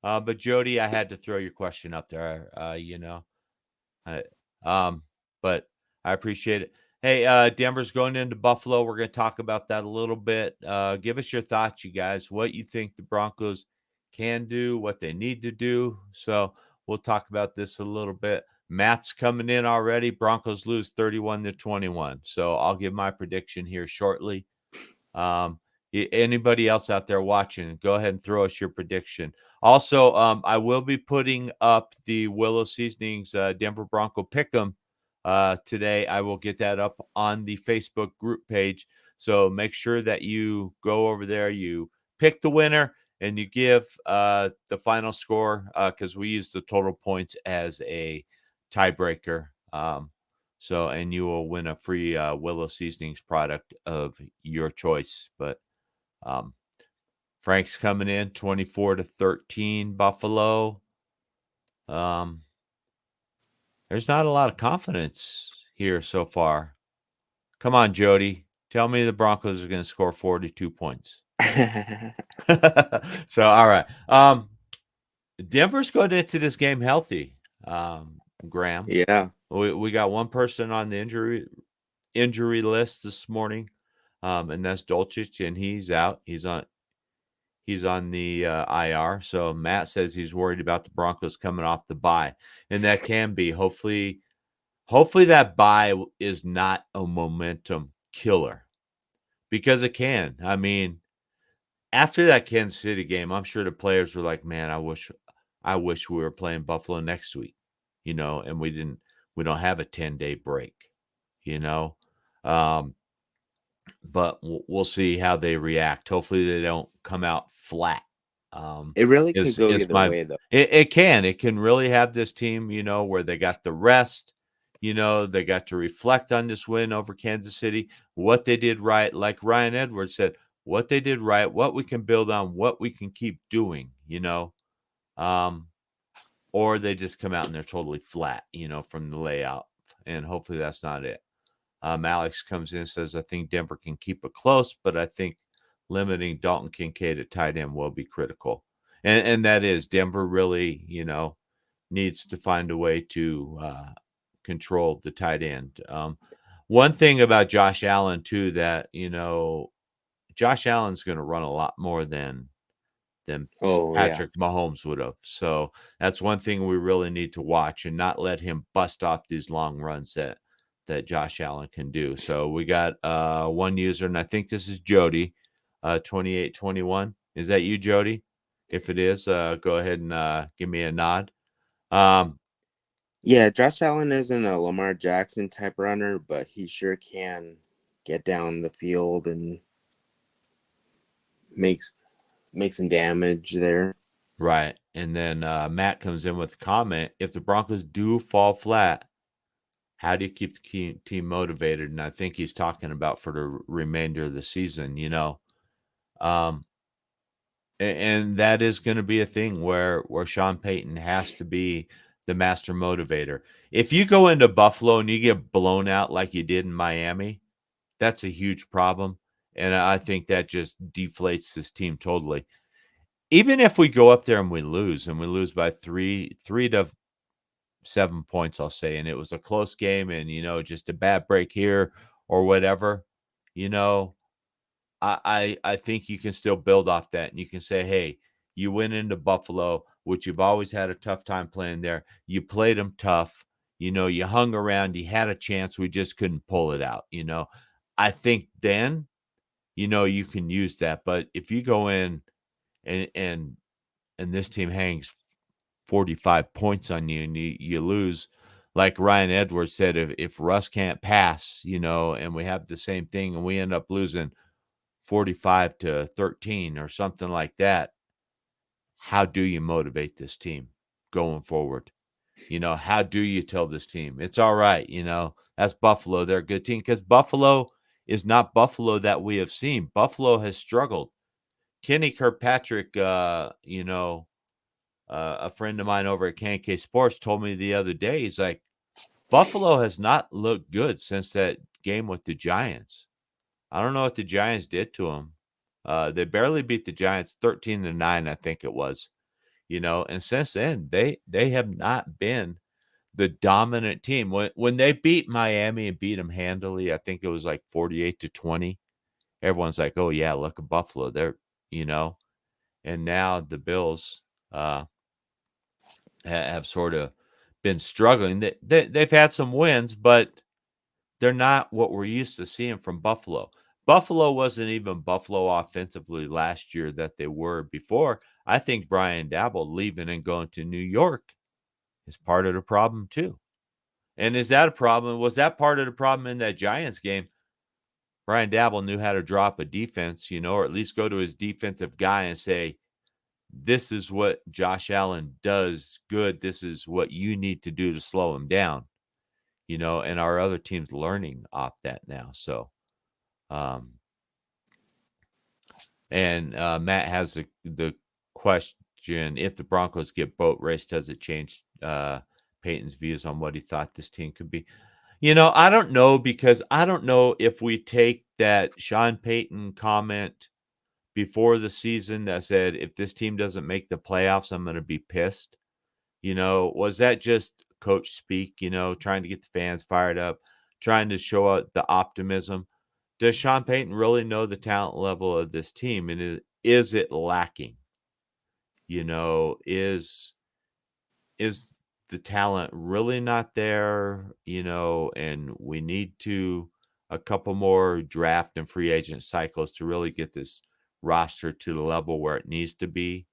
But Jody, I had to throw your question up there. But I appreciate it. Hey, Denver's going into Buffalo. We're going to talk about that a little bit. Give us your thoughts, you guys, what you think the Broncos can do, what they need to do. So we'll talk about this a little bit. Matt's coming in already. Broncos lose 31-21. So I'll give my prediction here shortly. Anybody else out there watching, go ahead and throw us your prediction. Also, I will be putting up the Willow Seasonings Denver Bronco Pick'em today. I will get that up on the Facebook group page. So make sure that you go over there, you pick the winner, and you give the final score because we use the total points as a tiebreaker. And you will win a free Willow Seasonings product of your choice. But Frank's coming in 24-13 Buffalo. There's not a lot of confidence here so far. Come on, Jody. Tell me the Broncos are going to score 42 points. So, all right. Denver's going into this game healthy, Graham. Yeah. We got one person on the injury list this morning, and that's Dolchich, and he's out. He's on the IR. So Matt says he's worried about the Broncos coming off the bye, and that can be hopefully that bye is not a momentum killer, because it can. I mean, after that Kansas City game, I'm sure the players were like, "Man, I wish we were playing Buffalo next week," and we don't have a 10-day break, but we'll see how they react. Hopefully they don't come out flat. It really could go either way, though. It can really have this team, where they got the rest, they got to reflect on this win over Kansas City, what they did right, like Ryan Edwards said, what they did right, what we can build on, what we can keep doing, or they just come out and they're totally flat, from the layout, and hopefully that's not it. Alex comes in and says, I think Denver can keep it close, but I think limiting Dalton Kincaid at tight end will be critical. And that is, Denver really, needs to find a way to control the tight end. One thing about Josh Allen, too, that, Josh Allen's going to run a lot more than Patrick Mahomes would have. So that's one thing we really need to watch and not let him bust off these long runs that Josh Allen can do. So we got one user, and I think this is Jody, 2821. Is that you, Jody? If it is, go ahead and give me a nod. Yeah, Josh Allen isn't a Lamar Jackson type runner, but he sure can get down the field and make some damage there. Right. And then Matt comes in with a comment. If the Broncos do fall flat, how do you keep the team motivated? And I think he's talking about for the remainder of the season, and that is going to be a thing where Sean Payton has to be the master motivator. If you go into Buffalo and you get blown out like you did in Miami, that's a huge problem. And I think that just deflates this team totally. Even if we go up there and we lose by 3 to 7 points, I'll say, and it was a close game and, just a bad break here or whatever, I think you can still build off that, and you can say, hey, You went into Buffalo, which you've always had a tough time playing there. You played them tough. You hung around. You had a chance. We just couldn't pull it out. I think then, you can use that. But if you go in and this team hangs 45 points on you and you lose, like Ryan Edwards said, if Russ can't pass, and we have the same thing and we end up losing 45-13 or something like that, how do you motivate this team going forward? How do you tell this team it's all right? That's Buffalo. They're a good team, because Buffalo is not Buffalo that we have seen. Buffalo has struggled. Kenny Kirkpatrick, a friend of mine over at KK Sports told me the other day, he's like, Buffalo has not looked good since that game with the Giants. I don't know what the Giants did to them. They barely beat the Giants 13-9, I think it was. And since then, they have not been the dominant team. When they beat Miami and beat them handily, I think it was like 48-20. Everyone's like, "Oh yeah, look at Buffalo." And now the Bills have sort of been struggling. They've had some wins, but they're not what we're used to seeing from Buffalo. Buffalo wasn't even Buffalo offensively last year that they were before. I think Brian Dabble leaving and going to New York is part of the problem too. And is that a problem? Was that part of the problem in that Giants game? Brian Dabble knew how to drop a defense, or at least go to his defensive guy and say, this is what Josh Allen does good. This is what you need to do to slow him down, and our other team's learning off that now. So, and Matt has the question, if the Broncos get boat race, does it change Peyton's views on what he thought this team could be? I don't know, because I don't know if we take that Sean Payton comment before the season that said, if this team doesn't make the playoffs, I'm going to be pissed. Was that just coach speak, trying to get the fans fired up, trying to show out the optimism? Does Sean Payton really know the talent level of this team? And is it lacking? Is the talent really not there? And we need a couple more draft and free agent cycles to really get this roster to the level where it needs to be.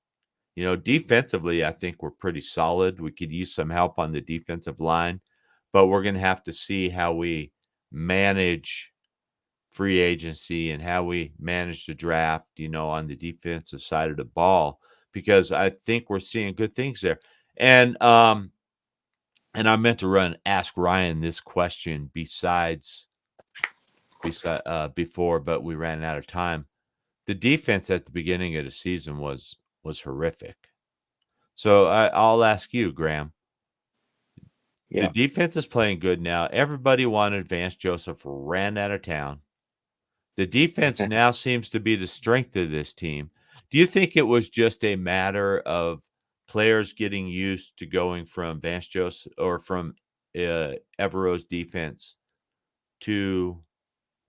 Defensively, I think we're pretty solid. We could use some help on the defensive line, but we're going to have to see how we manage free agency and how we manage the draft, on the defensive side of the ball, because I think we're seeing good things there. And I meant to ask Ryan this question before, but we ran out of time. The defense at the beginning of the season was horrific. So I'll ask you, Graham. Yeah. The defense is playing good now. Everybody wanted Vance Joseph ran out of town. The defense now seems to be the strength of this team. Do you think it was just a matter of players getting used to going from Vance Joseph or from Evero's defense to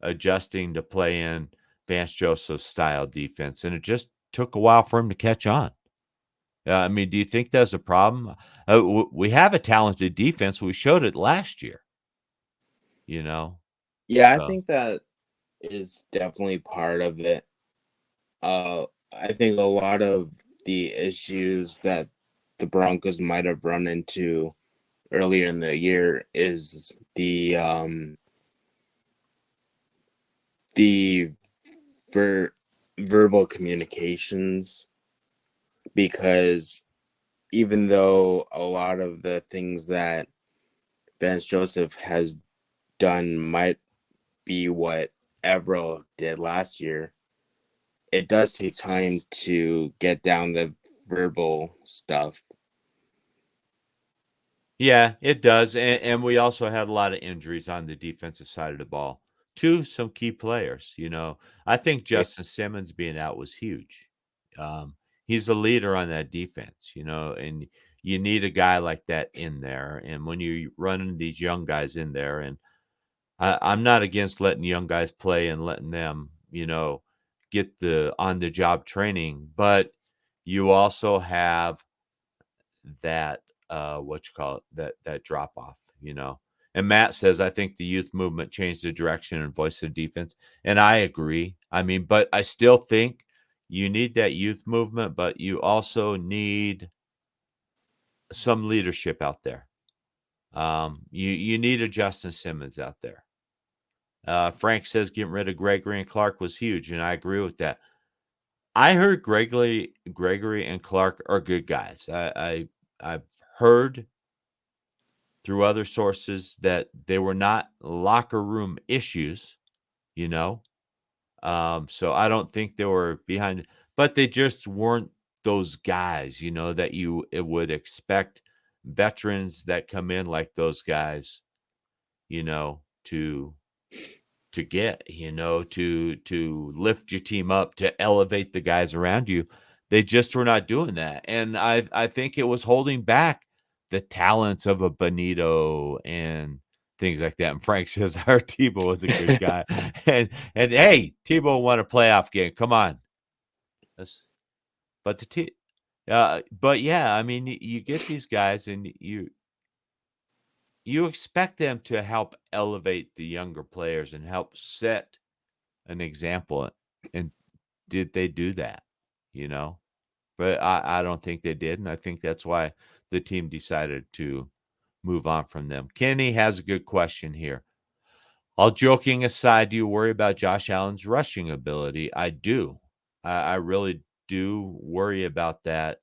adjusting to play in Vance Joseph's style defense, and it just took a while for him to catch on? Do you think that's a problem? We have a talented defense. We showed it last year. Yeah, I think that is definitely part of it. I think a lot of the issues that the Broncos might have run into earlier in the year is the verbal communications, because even though a lot of the things that Vance Joseph has done might be what Evero did last year, it does take time to get down the verbal stuff. Yeah, it does. And we also had a lot of injuries on the defensive side of the ball to some key players. I think Justin Simmons being out was huge. He's a leader on that defense, and you need a guy like that in there. And when you run these young guys in there, and I'm not against letting young guys play and letting them, get the on-the-job training, but you also have that that drop off, And Matt says, I think the youth movement changed the direction and voice of defense. And I agree. I mean, but I still think you need that youth movement, but you also need some leadership out there. You need a Justin Simmons out there. Frank says getting rid of Gregory and Clark was huge, and I agree with that. I heard Gregory and Clark are good guys. I've heard through other sources that they were not locker room issues, you know. So I don't think they were behind, but they just weren't those guys, that it would expect veterans that come in like those guys, to get, to lift your team up, to elevate the guys around you. They just were not doing that. And I think it was holding back the talents of a Benito and things like that. And Frank says our Tebow was a good guy. and hey, Tebow won a playoff game. Come on. But but yeah, I mean, you get these guys and you expect them to help elevate the younger players and help set an example. And did they do that? But I don't think they did. And I think that's why the team decided to move on from them. Kenny has a good question here. All joking aside, do you worry about Josh Allen's rushing ability? I do. I really do worry about that.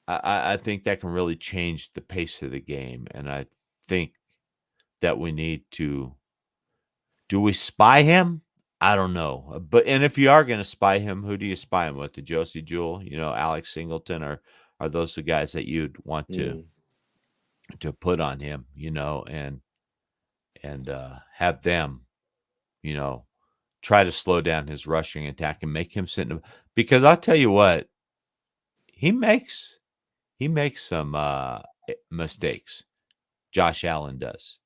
I think that can really change the pace of the game. And I think that we need to. Do we spy him? I don't know. And if you are going to spy him, who do you spy him with? The Josie Jewell, Alex Singleton, or are those the guys that you'd want to put on him, and have them, try to slow down his rushing attack and make him sit in because I'll tell you what, he makes some mistakes. Josh Allen does.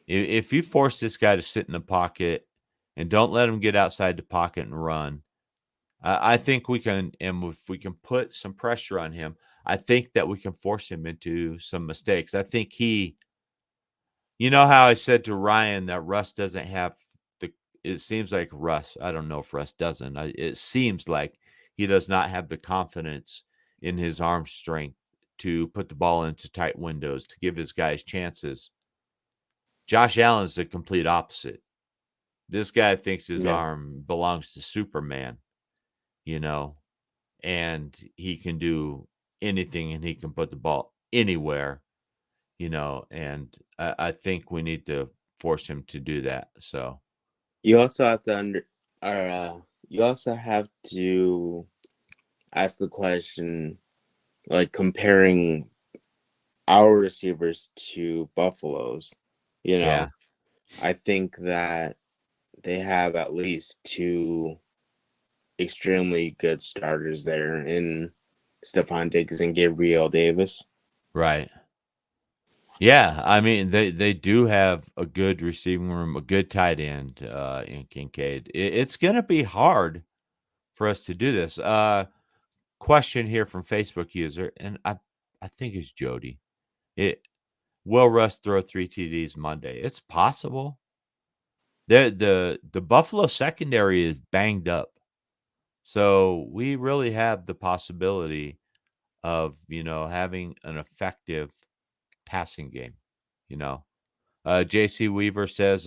If you force this guy to sit in the pocket and don't let him get outside the pocket and run, I think we can, and if we can put some pressure on him, I think that we can force him into some mistakes. I think how I said to Ryan that Russ doesn't have it seems like Russ, I don't know if Russ doesn't. It seems like he does not have the confidence in his arm strength to put the ball into tight windows, to give his guys chances. Josh Allen's the complete opposite. This guy thinks his arm belongs to Superman, and he can do anything and he can put the ball anywhere, and I think we need to force him to do that. So you also have to you also have to ask the question, like comparing our receivers to Buffalo's, Yeah. I think that they have at least two extremely good starters there in Stephon Diggs and Gabriel Davis. Right. Yeah, I mean they do have a good receiving room, a good tight end in Kincaid. It's going to be hard for us to do this. Question here from Facebook user, and I think it's Jody. Will Russ throw 3 TDs Monday? It's possible. The Buffalo secondary is banged up. So we really have the possibility of, having an effective passing game, JC Weaver says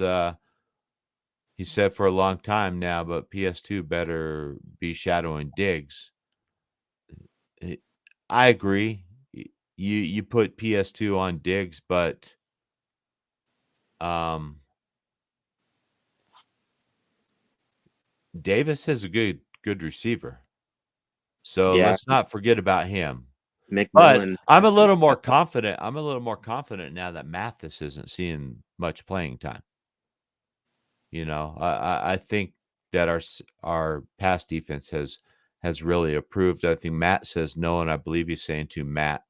he said for a long time now, but PS2 better be shadowing Diggs. I agree. You put PS2 on Diggs, but Davis is a good receiver. So let's not forget about him. McMillan, but I'm a little more confident. I'm a little more confident now that Mathis isn't seeing much playing time. I think that our pass defense has really improved. I think Matt says no, and I believe he's saying to Matt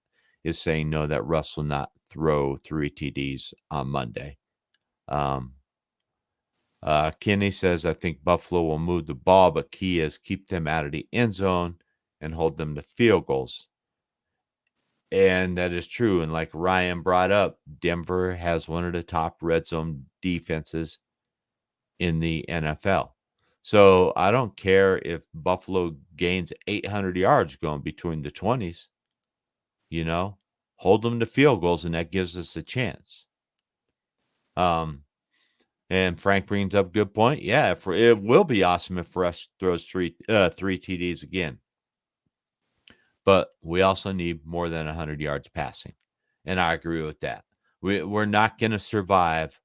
is saying no, that Russ will not throw 3 TDs on Monday. Kenny says, I think Buffalo will move the ball, but key is keep them out of the end zone and hold them to field goals. And that is true. And like Ryan brought up, Denver has one of the top red zone defenses in the NFL. So I don't care if Buffalo gains 800 yards going between the 20s, hold them to field goals, and that gives us a chance. And Frank brings up a good point. Yeah, it will be awesome if Russ throws three TDs again. But we also need more than 100 yards passing. And I agree with that. We're not going to survive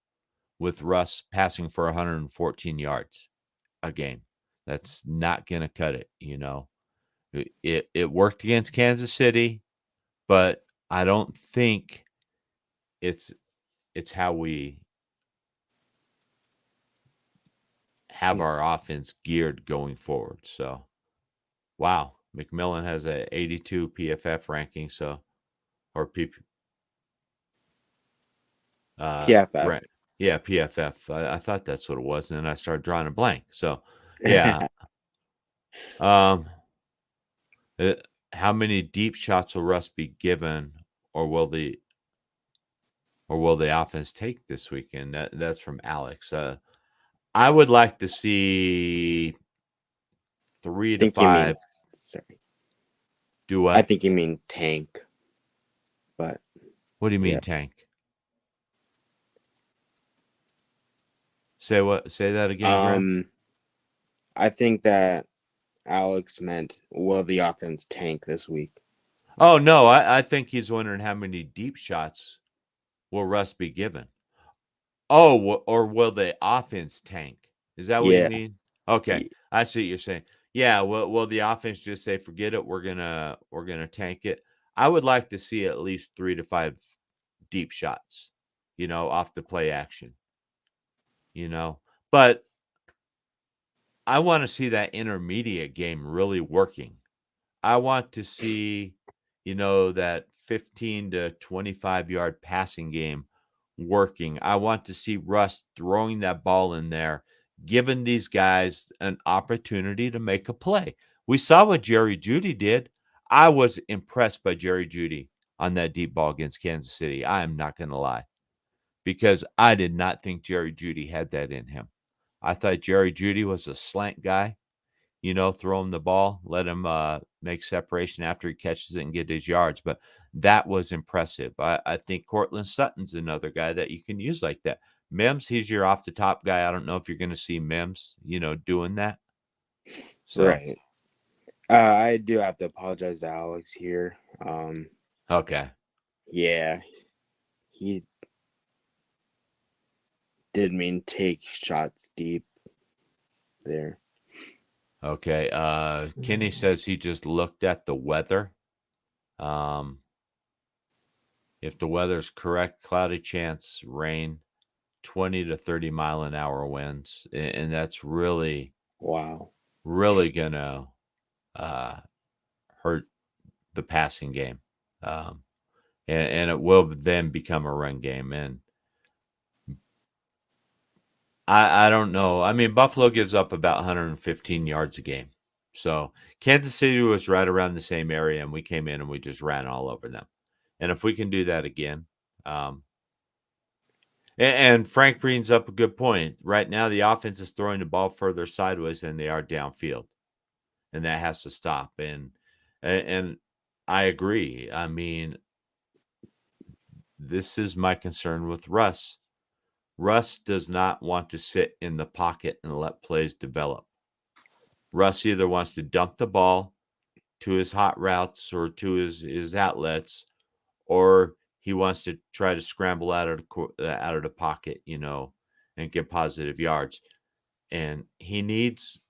with Russ passing for 114 yards a game. That's not going to cut it, It worked against Kansas City, but I don't think it's how we have our offense geared going forward. So, wow, McMillan has a 82 PFF ranking, or PFF. Right. Yeah, PFF. I thought that's what it was, and then I started drawing a blank. So, yeah. How many deep shots will Russ be given, or will the offense take this weekend? That's from Alex. I would like to see 3 to 5. Sorry. Do what? I think you mean tank. But what do you mean tank? Say what? Say that again, Graham? I think that Alex meant, will the offense tank this week? Oh, no. I think he's wondering how many deep shots will Russ be given. Oh, or will the offense tank? Is that what you mean? Okay, I see what you're saying. Yeah, will the offense just say, forget it, we're gonna tank it? I would like to see at least 3 to 5 deep shots, off the play action. But I want to see that intermediate game really working. I want to see, that 15 to 25 yard passing game working. I want to see Russ throwing that ball in there, giving these guys an opportunity to make a play. We saw what Jerry Jeudy did. I was impressed by Jerry Jeudy on that deep ball against Kansas City. I am not going to lie, because I did not think Jerry Jeudy had that in him. I thought Jerry Jeudy was a slant guy, throw him the ball, let him make separation after he catches it and get his yards. But that was impressive. I think Cortland Sutton's another guy that you can use like that. Mims, he's your off the top guy. I don't know if you're going to see Mims, doing that. So. Right. I do have to apologize to Alex here. Okay. Yeah, he did mean take shots deep there. Okay. Kenny says he just looked at the weather. If the weather's correct, cloudy chance, rain, 20 to 30 mile an hour winds. And that's really gonna hurt the passing game. And it will then become a run game. And I don't know. I mean, Buffalo gives up about 115 yards a game. So Kansas City was right around the same area, and we came in and we just ran all over them. And if we can do that again, and Frank brings up a good point. Right now, the offense is throwing the ball further sideways than they are downfield, and that has to stop. And I agree. I mean, this is my concern with Russ. Russ does not want to sit in the pocket and let plays develop. Russ either wants to dump the ball to his hot routes or to his outlets, or he wants to try to scramble out of the pocket, and get positive yards. And he needs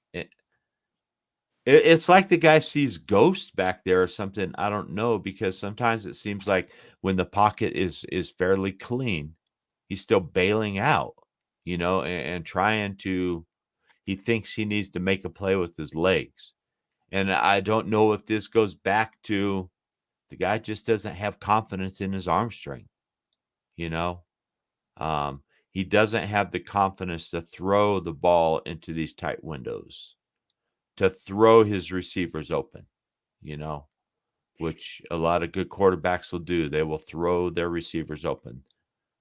it's like the guy sees ghosts back there or something. I don't know, because sometimes it seems like when the pocket is fairly clean, he's still bailing out, and trying to. He thinks he needs to make a play with his legs. And I don't know if this goes back to the guy just doesn't have confidence in his arm strength. he doesn't have the confidence to throw the ball into these tight windows, to throw his receivers open, which a lot of good quarterbacks will do. They will throw their receivers open.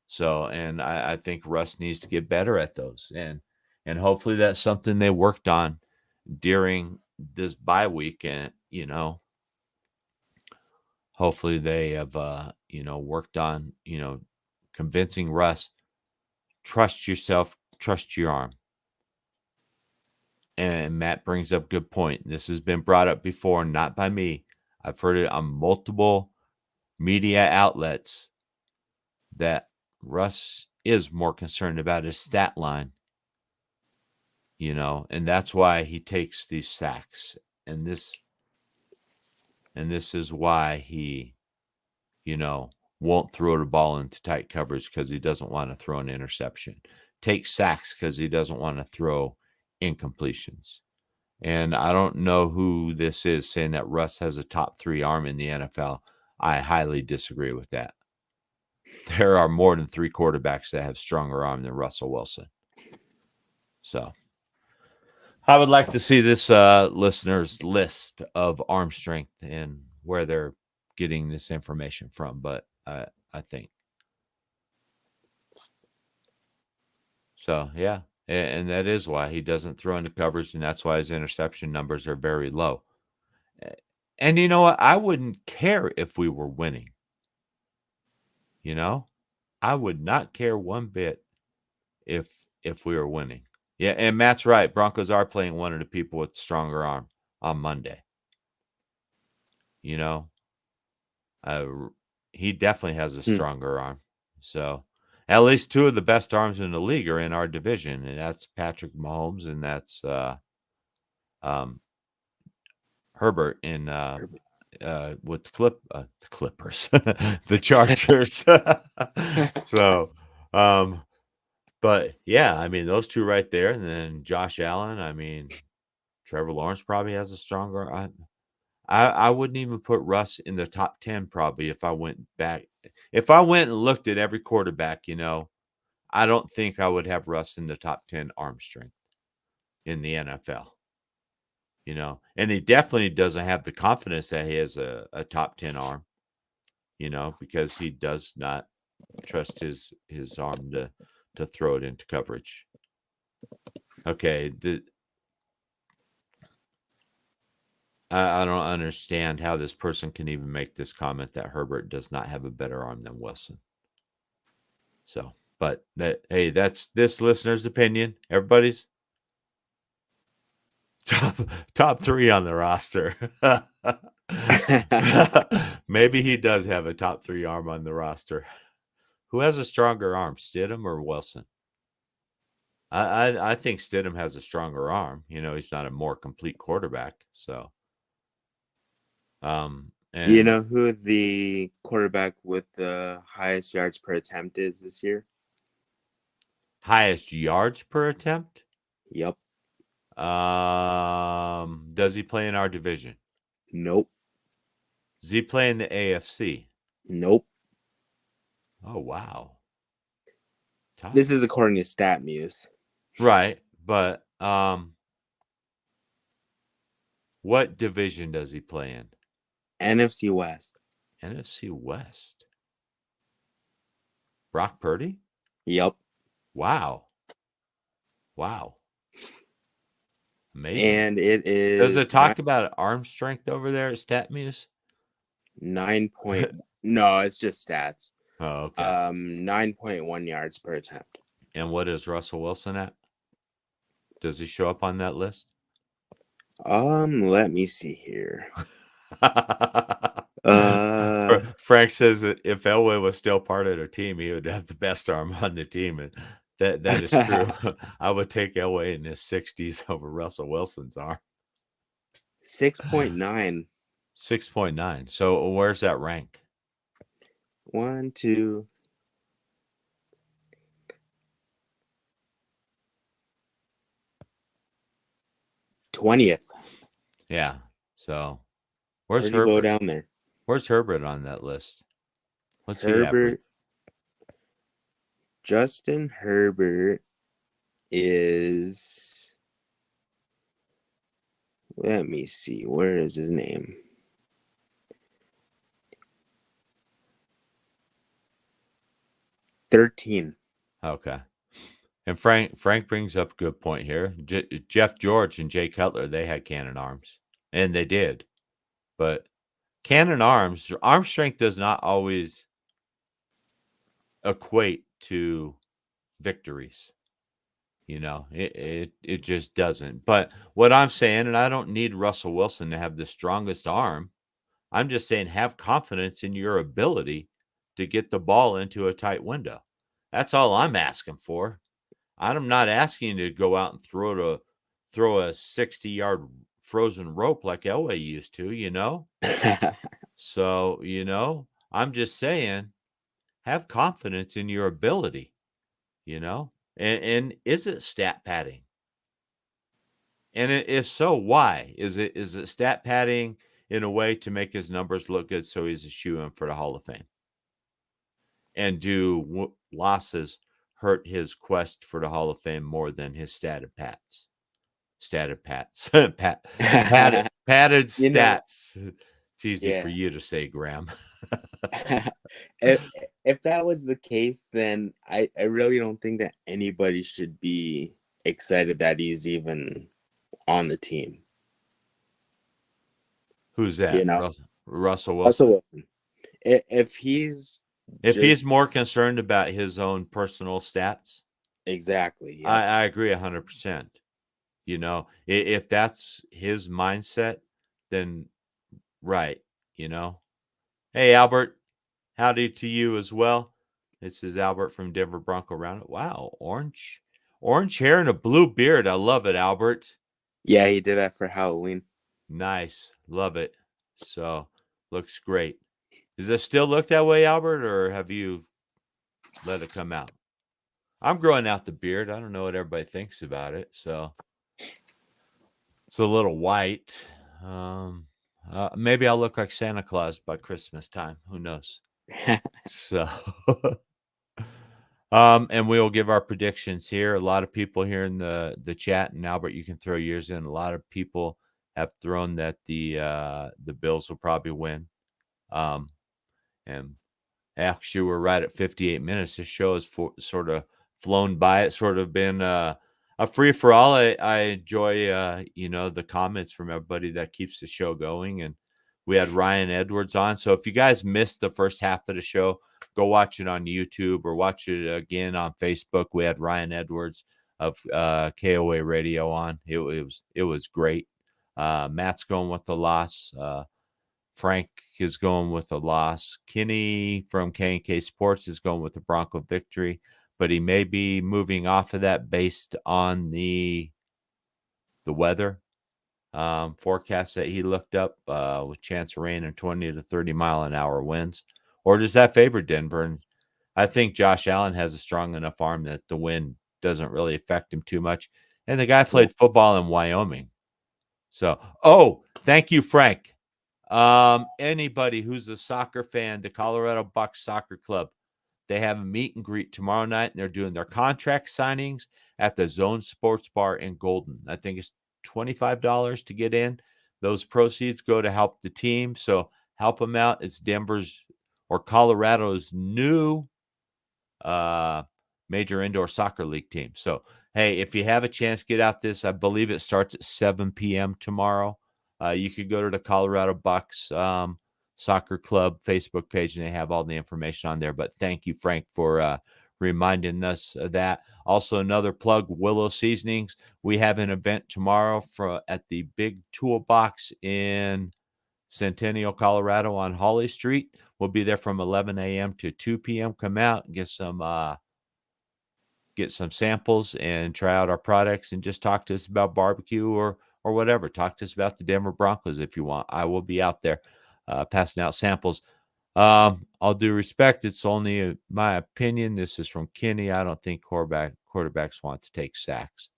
So, and I think Russ needs to get better at those. And hopefully that's something they worked on during this bye week. And, hopefully they have, worked on, convincing Russ, trust yourself, trust your arm. And Matt brings up a good point. This has been brought up before, not by me. I've heard it on multiple media outlets that Russ is more concerned about his stat line, and that's why he takes these sacks. And this is why he, won't throw the ball into tight coverage, because he doesn't want to throw an interception. Take sacks because he doesn't want to throw incompletions. And I don't know who this is saying that Russ has a top 3 arm in the NFL. I highly disagree with that. There are more than 3 quarterbacks that have stronger arm than Russell Wilson. So I would like to see this listener's list of arm strength and where they're getting this information from. But I think so. Yeah. And that is why he doesn't throw into coverage. And that's why his interception numbers are very low. And you know what? I wouldn't care if we were winning. I would not care one bit if we were winning. Yeah, and Matt's right. Broncos are playing one of the people with stronger arm on Monday. He definitely has a stronger arm. So at least 2 of the best arms in the league are in our division, and that's Patrick Mahomes and that's Herbert in with the Clippers, the Chargers. So, but yeah, I mean, those 2 right there. And then Josh Allen. I mean, Trevor Lawrence probably has a stronger. I wouldn't even put Russ in the top 10 probably if I went back. If I went and looked at every quarterback, I don't think I would have Russ in the top 10 arm strength in the NFL. And he definitely doesn't have the confidence that he has a top 10 arm, because he does not trust his arm to throw it into coverage. Okay. I don't understand how this person can even make this comment that Herbert does not have a better arm than Wilson. So, but that's this listener's opinion. Everybody's top 3 on the roster. Maybe he does have a top 3 arm on the roster. Who has a stronger arm, Stidham or Wilson? I think Stidham has a stronger arm. He's not a more complete quarterback. So, do you know who the quarterback with the highest yards per attempt is this year? Highest yards per attempt? Yep. Does he play in our division? Nope. Does he play in the AFC? Nope. Oh, wow. Tough. This is according to StatMuse. Right, but what division does he play in? NFC West. NFC West. Brock Purdy? Yep. Wow. Amazing. And it is. Does it talk about arm strength over there at StatMuse? 9 No, it's just stats. Oh, okay. 9.1 yards per attempt. And what is Russell Wilson at? Does he show up on that list? Let me see here. Frank says that if Elway was still part of their team, he would have the best arm on the team, and that is true. I would take Elway in his 60s over Russell Wilson's arm. 6.9. 6.9. So where's that rank? 1, 2. '20th. Yeah. So where's Herbert? Go down there. Where's Herbert on that list? What's Herbert? Justin Herbert is, let me see, where is his name? $13. Okay. And Frank brings up a good point here. Jeff George and Jay Cutler, they had cannon arms, and they did. But cannon arms, arm strength does not always equate to victories. It just doesn't. But what I'm saying, and I don't need Russell Wilson to have the strongest arm. I'm just saying have confidence in your ability to get the ball into a tight window. That's all I'm asking for. I'm not asking you to go out and throw a 60-yard frozen rope like Elway used to. So, I'm just saying have confidence in your ability, and is it stat padding? And if so, why? Is it stat padding in a way to make his numbers look good so he's a shoo-in for the Hall of Fame? And do losses hurt his quest for the Hall of Fame more than his padded stats? It's easy for you to say, Graham. if that was the case, then I really don't think that anybody should be excited that he's even on the team. Who's that? Russell Wilson. Russell Wilson. If he's more concerned about his own personal stats, exactly. Yeah. I agree 100%. If that's his mindset, then right. Hey Albert, howdy to you as well. This is Albert from Denver Bronco Roundup. Wow, orange hair and a blue beard. I love it, Albert. Yeah, he did that for Halloween. Nice, love it. So looks great. Does it still look that way, Albert, or have you let it come out? I'm growing out the beard. I don't know what everybody thinks about it. So it's a little white. Maybe I'll look like Santa Claus by Christmas time. Who knows? So, and we'll give our predictions here. A lot of people here in the chat, and Albert, you can throw yours in. A lot of people have thrown that the Bills will probably win. And actually, we're right at 58 minutes. This show has sort of flown by. It's sort of been a free for all. I enjoy the comments from everybody that keeps the show going. And we had Ryan Edwards on. So if you guys missed the first half of the show, go watch it on YouTube or watch it again on Facebook. We had Ryan Edwards of KOA Radio on. It was great. Matt's going with the loss. Frank is going with a loss. Kenny from K&K Sports is going with the Bronco victory, but he may be moving off of that based on the weather forecast that he looked up with chance of rain and 20 to 30 mile an hour winds. Or does that favor Denver? And I think Josh Allen has a strong enough arm that the wind doesn't really affect him too much. And the guy played football in Wyoming. So, thank you, Frank. Anybody who's a soccer fan, the Colorado Bucks Soccer Club, they have a meet and greet tomorrow night, and they're doing their contract signings at the Zone Sports Bar in Golden. I think it's $25 to get in. Those proceeds go to help the team, so help them out. It's Denver's or Colorado's new major indoor soccer league team. So, hey, if you have a chance, get out this. I believe it starts at 7 p.m. tomorrow. You could go to the Colorado Bucks Soccer Club Facebook page, and they have all the information on there. But thank you, Frank, for reminding us of that. Also, another plug, Willow Seasonings. We have an event tomorrow at the Big Toolbox in Centennial, Colorado on Holly Street. We'll be there from 11 a.m. to 2 p.m. Come out and get some samples and try out our products and just talk to us about barbecue or whatever. Talk to us about the Denver Broncos if you want. I will be out there passing out samples. All due respect, it's only my opinion. This is from Kenny. I don't think quarterbacks want to take sacks.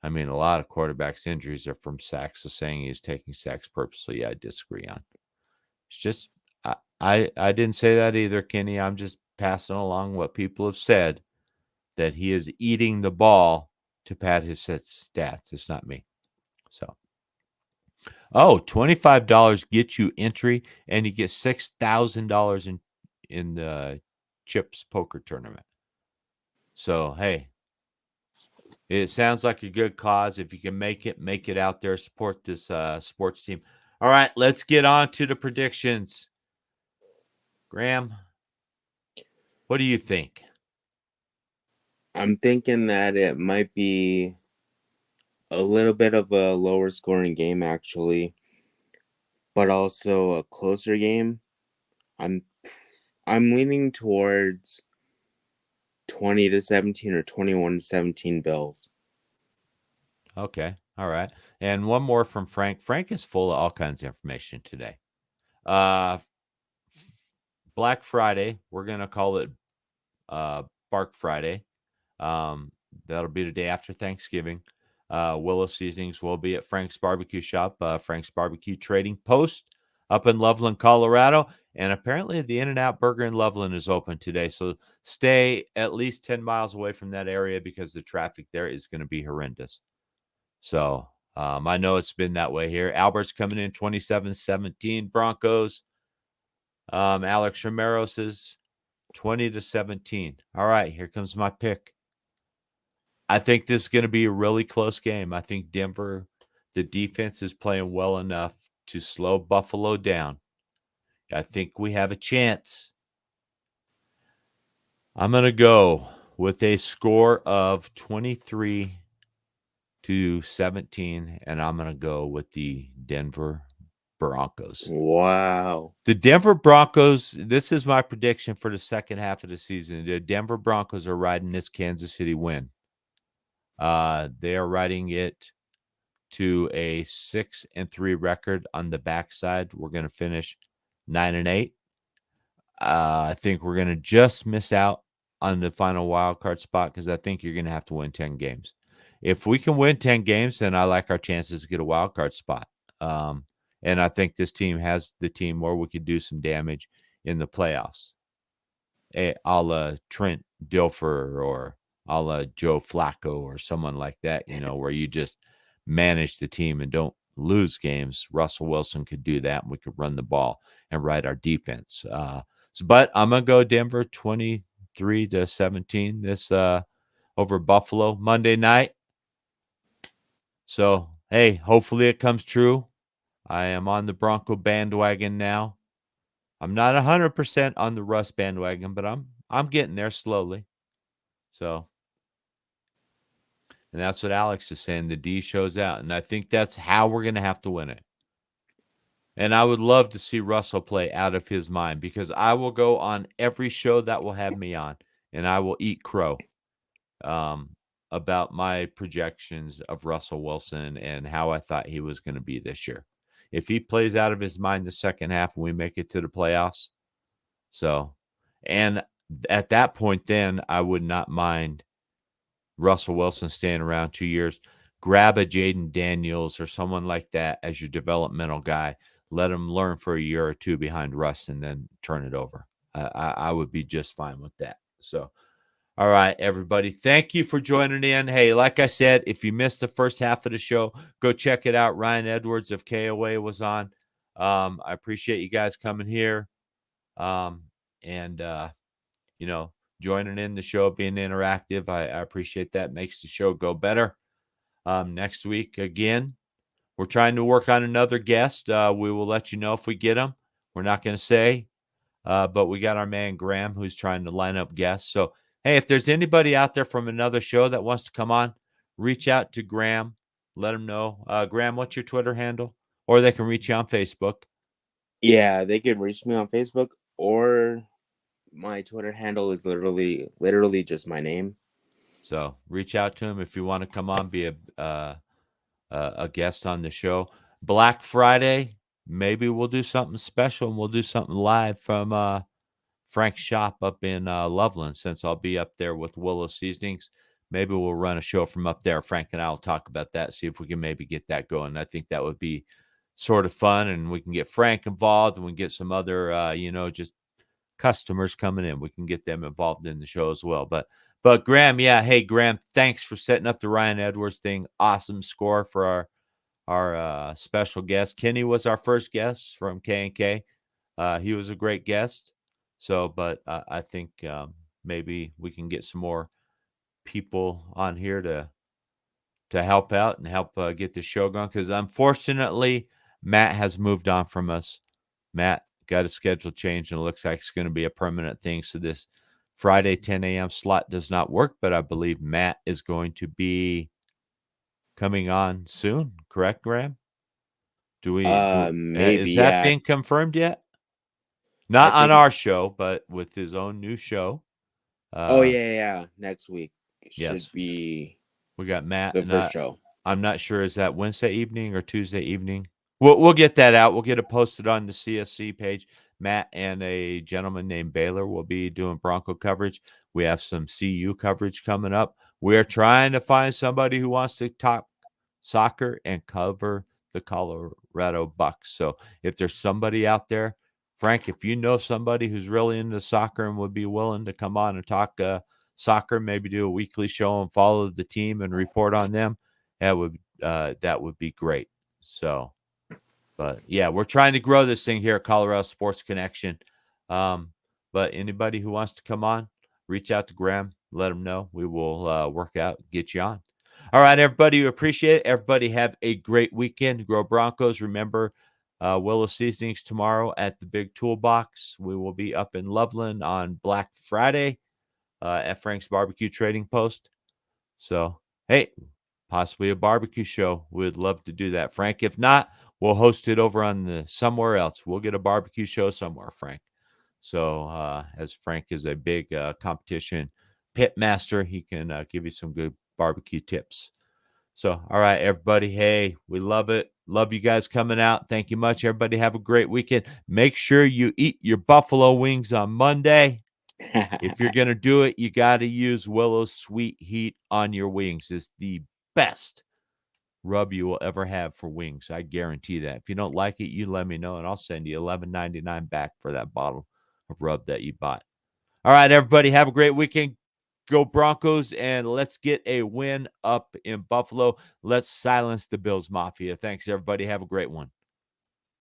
I mean, a lot of quarterbacks' injuries are from sacks. So saying he's taking sacks purposely, I disagree on. It's just I didn't say that either, Kenny. I'm just passing along what people have said. that he is eating the ball to pad his stats. It's not me. So, $25 gets you entry, and you get $6,000 in the Chips poker tournament. So, hey, it sounds like a good cause. If you can make it out there. Support this sports team. All right, let's get on to the predictions. Graham, what do you think? I'm thinking that it might be a little bit of a lower scoring game, actually, but also a closer game. I'm leaning towards 20-17 or 21-17 Bills. Okay, all right. And one more from Frank. Frank is full of all kinds of information today. Black Friday, we're gonna call it Bark Friday. That'll be the day after Thanksgiving. Willow Seasonings will be at Frank's Barbecue Shop, Frank's Barbecue Trading Post up in Loveland, Colorado. And apparently the In-N-Out Burger in Loveland is open today. So stay at least 10 miles away from that area because the traffic there is going to be horrendous. So I know it's been that way here. Albert's coming in 27-17 Broncos. Alex Romero says 20-17. All right, here comes my pick. I think this is going to be a really close game. I think Denver, the defense is playing well enough to slow Buffalo down. I think we have a chance. I'm going to go with a score of 23-17, and I'm going to go with the Denver Broncos. Wow. The Denver Broncos, this is my prediction for the second half of the season. The Denver Broncos are riding this Kansas City win. They are riding it to a 6-3 record on the backside. We're going to finish 9-8. I think we're going to just miss out on the final wild card spot because I think you're going to have to win 10 games. If we can win 10 games, then I like our chances to get a wild card spot. And I think this team has the team where we could do some damage in the playoffs. A la Trent Dilfer or a la Joe Flacco or someone like that, where you just manage the team and don't lose games. Russell Wilson could do that, and we could run the ball and ride our defense. But I'm going to go Denver 23-17 this over Buffalo Monday night. So, hey, hopefully it comes true. I am on the Bronco bandwagon now. I'm not 100% on the Russ bandwagon, but I'm getting there slowly. So, and that's what Alex is saying. The D shows out, and I think that's how we're going to have to win it. And I would love to see Russell play out of his mind because I will go on every show that will have me on, and I will eat crow about my projections of Russell Wilson and how I thought he was going to be this year. If he plays out of his mind the second half and we make it to the playoffs. So, and at that point, then I would not mind Russell Wilson staying around 2 years. Grab a Jaden Daniels or someone like that as your developmental guy. Let him learn for a year or two behind Russ and then turn it over. I would be just fine with that. So, all right, everybody. Thank you for joining in. Hey, like I said, if you missed the first half of the show, go check it out. Ryan Edwards of KOA was on. I appreciate you guys coming here. Joining in the show, being interactive. I appreciate that. Makes the show go better. Next week, again, we're trying to work on another guest. We will let you know if we get him. We're not going to say, but we got our man Graham who's trying to line up guests. So, hey, if there's anybody out there from another show that wants to come on, reach out to Graham. Let him know. Graham, what's your Twitter handle? Or they can reach you on Facebook. Yeah, they can reach me on Facebook, or my Twitter handle is literally just my name. So reach out to him if you want to come on, be a guest on the show. Black Friday, maybe we'll do something special and we'll do something live from Frank's shop up in Loveland, since I'll be up there with Willow Seasonings. Maybe we'll run a show from up there. Frank and I will talk about that, see if we can maybe get that going. I think that would be sort of fun, and we can get Frank involved, and we can get some other, just customers coming in. We can get them involved in the show as well. But But Graham, yeah, hey Graham, thanks for setting up the Ryan Edwards thing. Awesome score for our special guest. Kenny was our first guest from K&K. He was a great guest. So, but I think maybe we can get some more people on here to help out and help get the show going. Because unfortunately, Matt has moved on from us. Matt got a schedule change, and it looks like it's going to be a permanent thing. So this Friday 10 a.m. slot does not work, but I believe Matt is going to be coming on soon. Correct, Graham? Maybe, Is that yeah. being confirmed yet? I Not on think. our show, but with his own new show. Oh yeah. Next week should Yes. be We got Matt the and first show. I'm not sure, is that Wednesday evening or Tuesday evening? We'll get that out. We'll get it posted on the CSC page. Matt and a gentleman named Baylor will be doing Bronco coverage. We have some CU coverage coming up. We're trying to find somebody who wants to talk soccer and cover the Colorado Bucks. So if there's somebody out there, Frank, if you know somebody who's really into soccer and would be willing to come on and talk soccer, maybe do a weekly show and follow the team and report on them, that would be great. So, but yeah, we're trying to grow this thing here at Colorado Sports Connection. But anybody who wants to come on, reach out to Graham, let him know. We will work out, get you on. All right, everybody, we appreciate it. Everybody have a great weekend. Grow Broncos. Remember, Willow Seasonings tomorrow at the Big Toolbox. We will be up in Loveland on Black Friday at Frank's Barbecue Trading Post. So, hey, possibly a barbecue show. We'd love to do that, Frank. If not, we'll host it over on the somewhere else. We'll get a barbecue show somewhere, Frank. So, as Frank is a big competition pit master, he can give you some good barbecue tips. So, all right, everybody. Hey, we love it. Love you guys coming out. Thank you much. Everybody have a great weekend. Make sure you eat your buffalo wings on Monday. If you're going to do it, you got to use Willow's Sweet Heat on your wings. It's the best rub you will ever have for wings. I guarantee that. If you don't like it, you let me know, and I'll send you $11.99 back for that bottle of rub that you bought. All right, everybody, have a great weekend. Go Broncos, and let's get a win up in Buffalo. Let's silence the Bills Mafia. Thanks, everybody. Have a great one.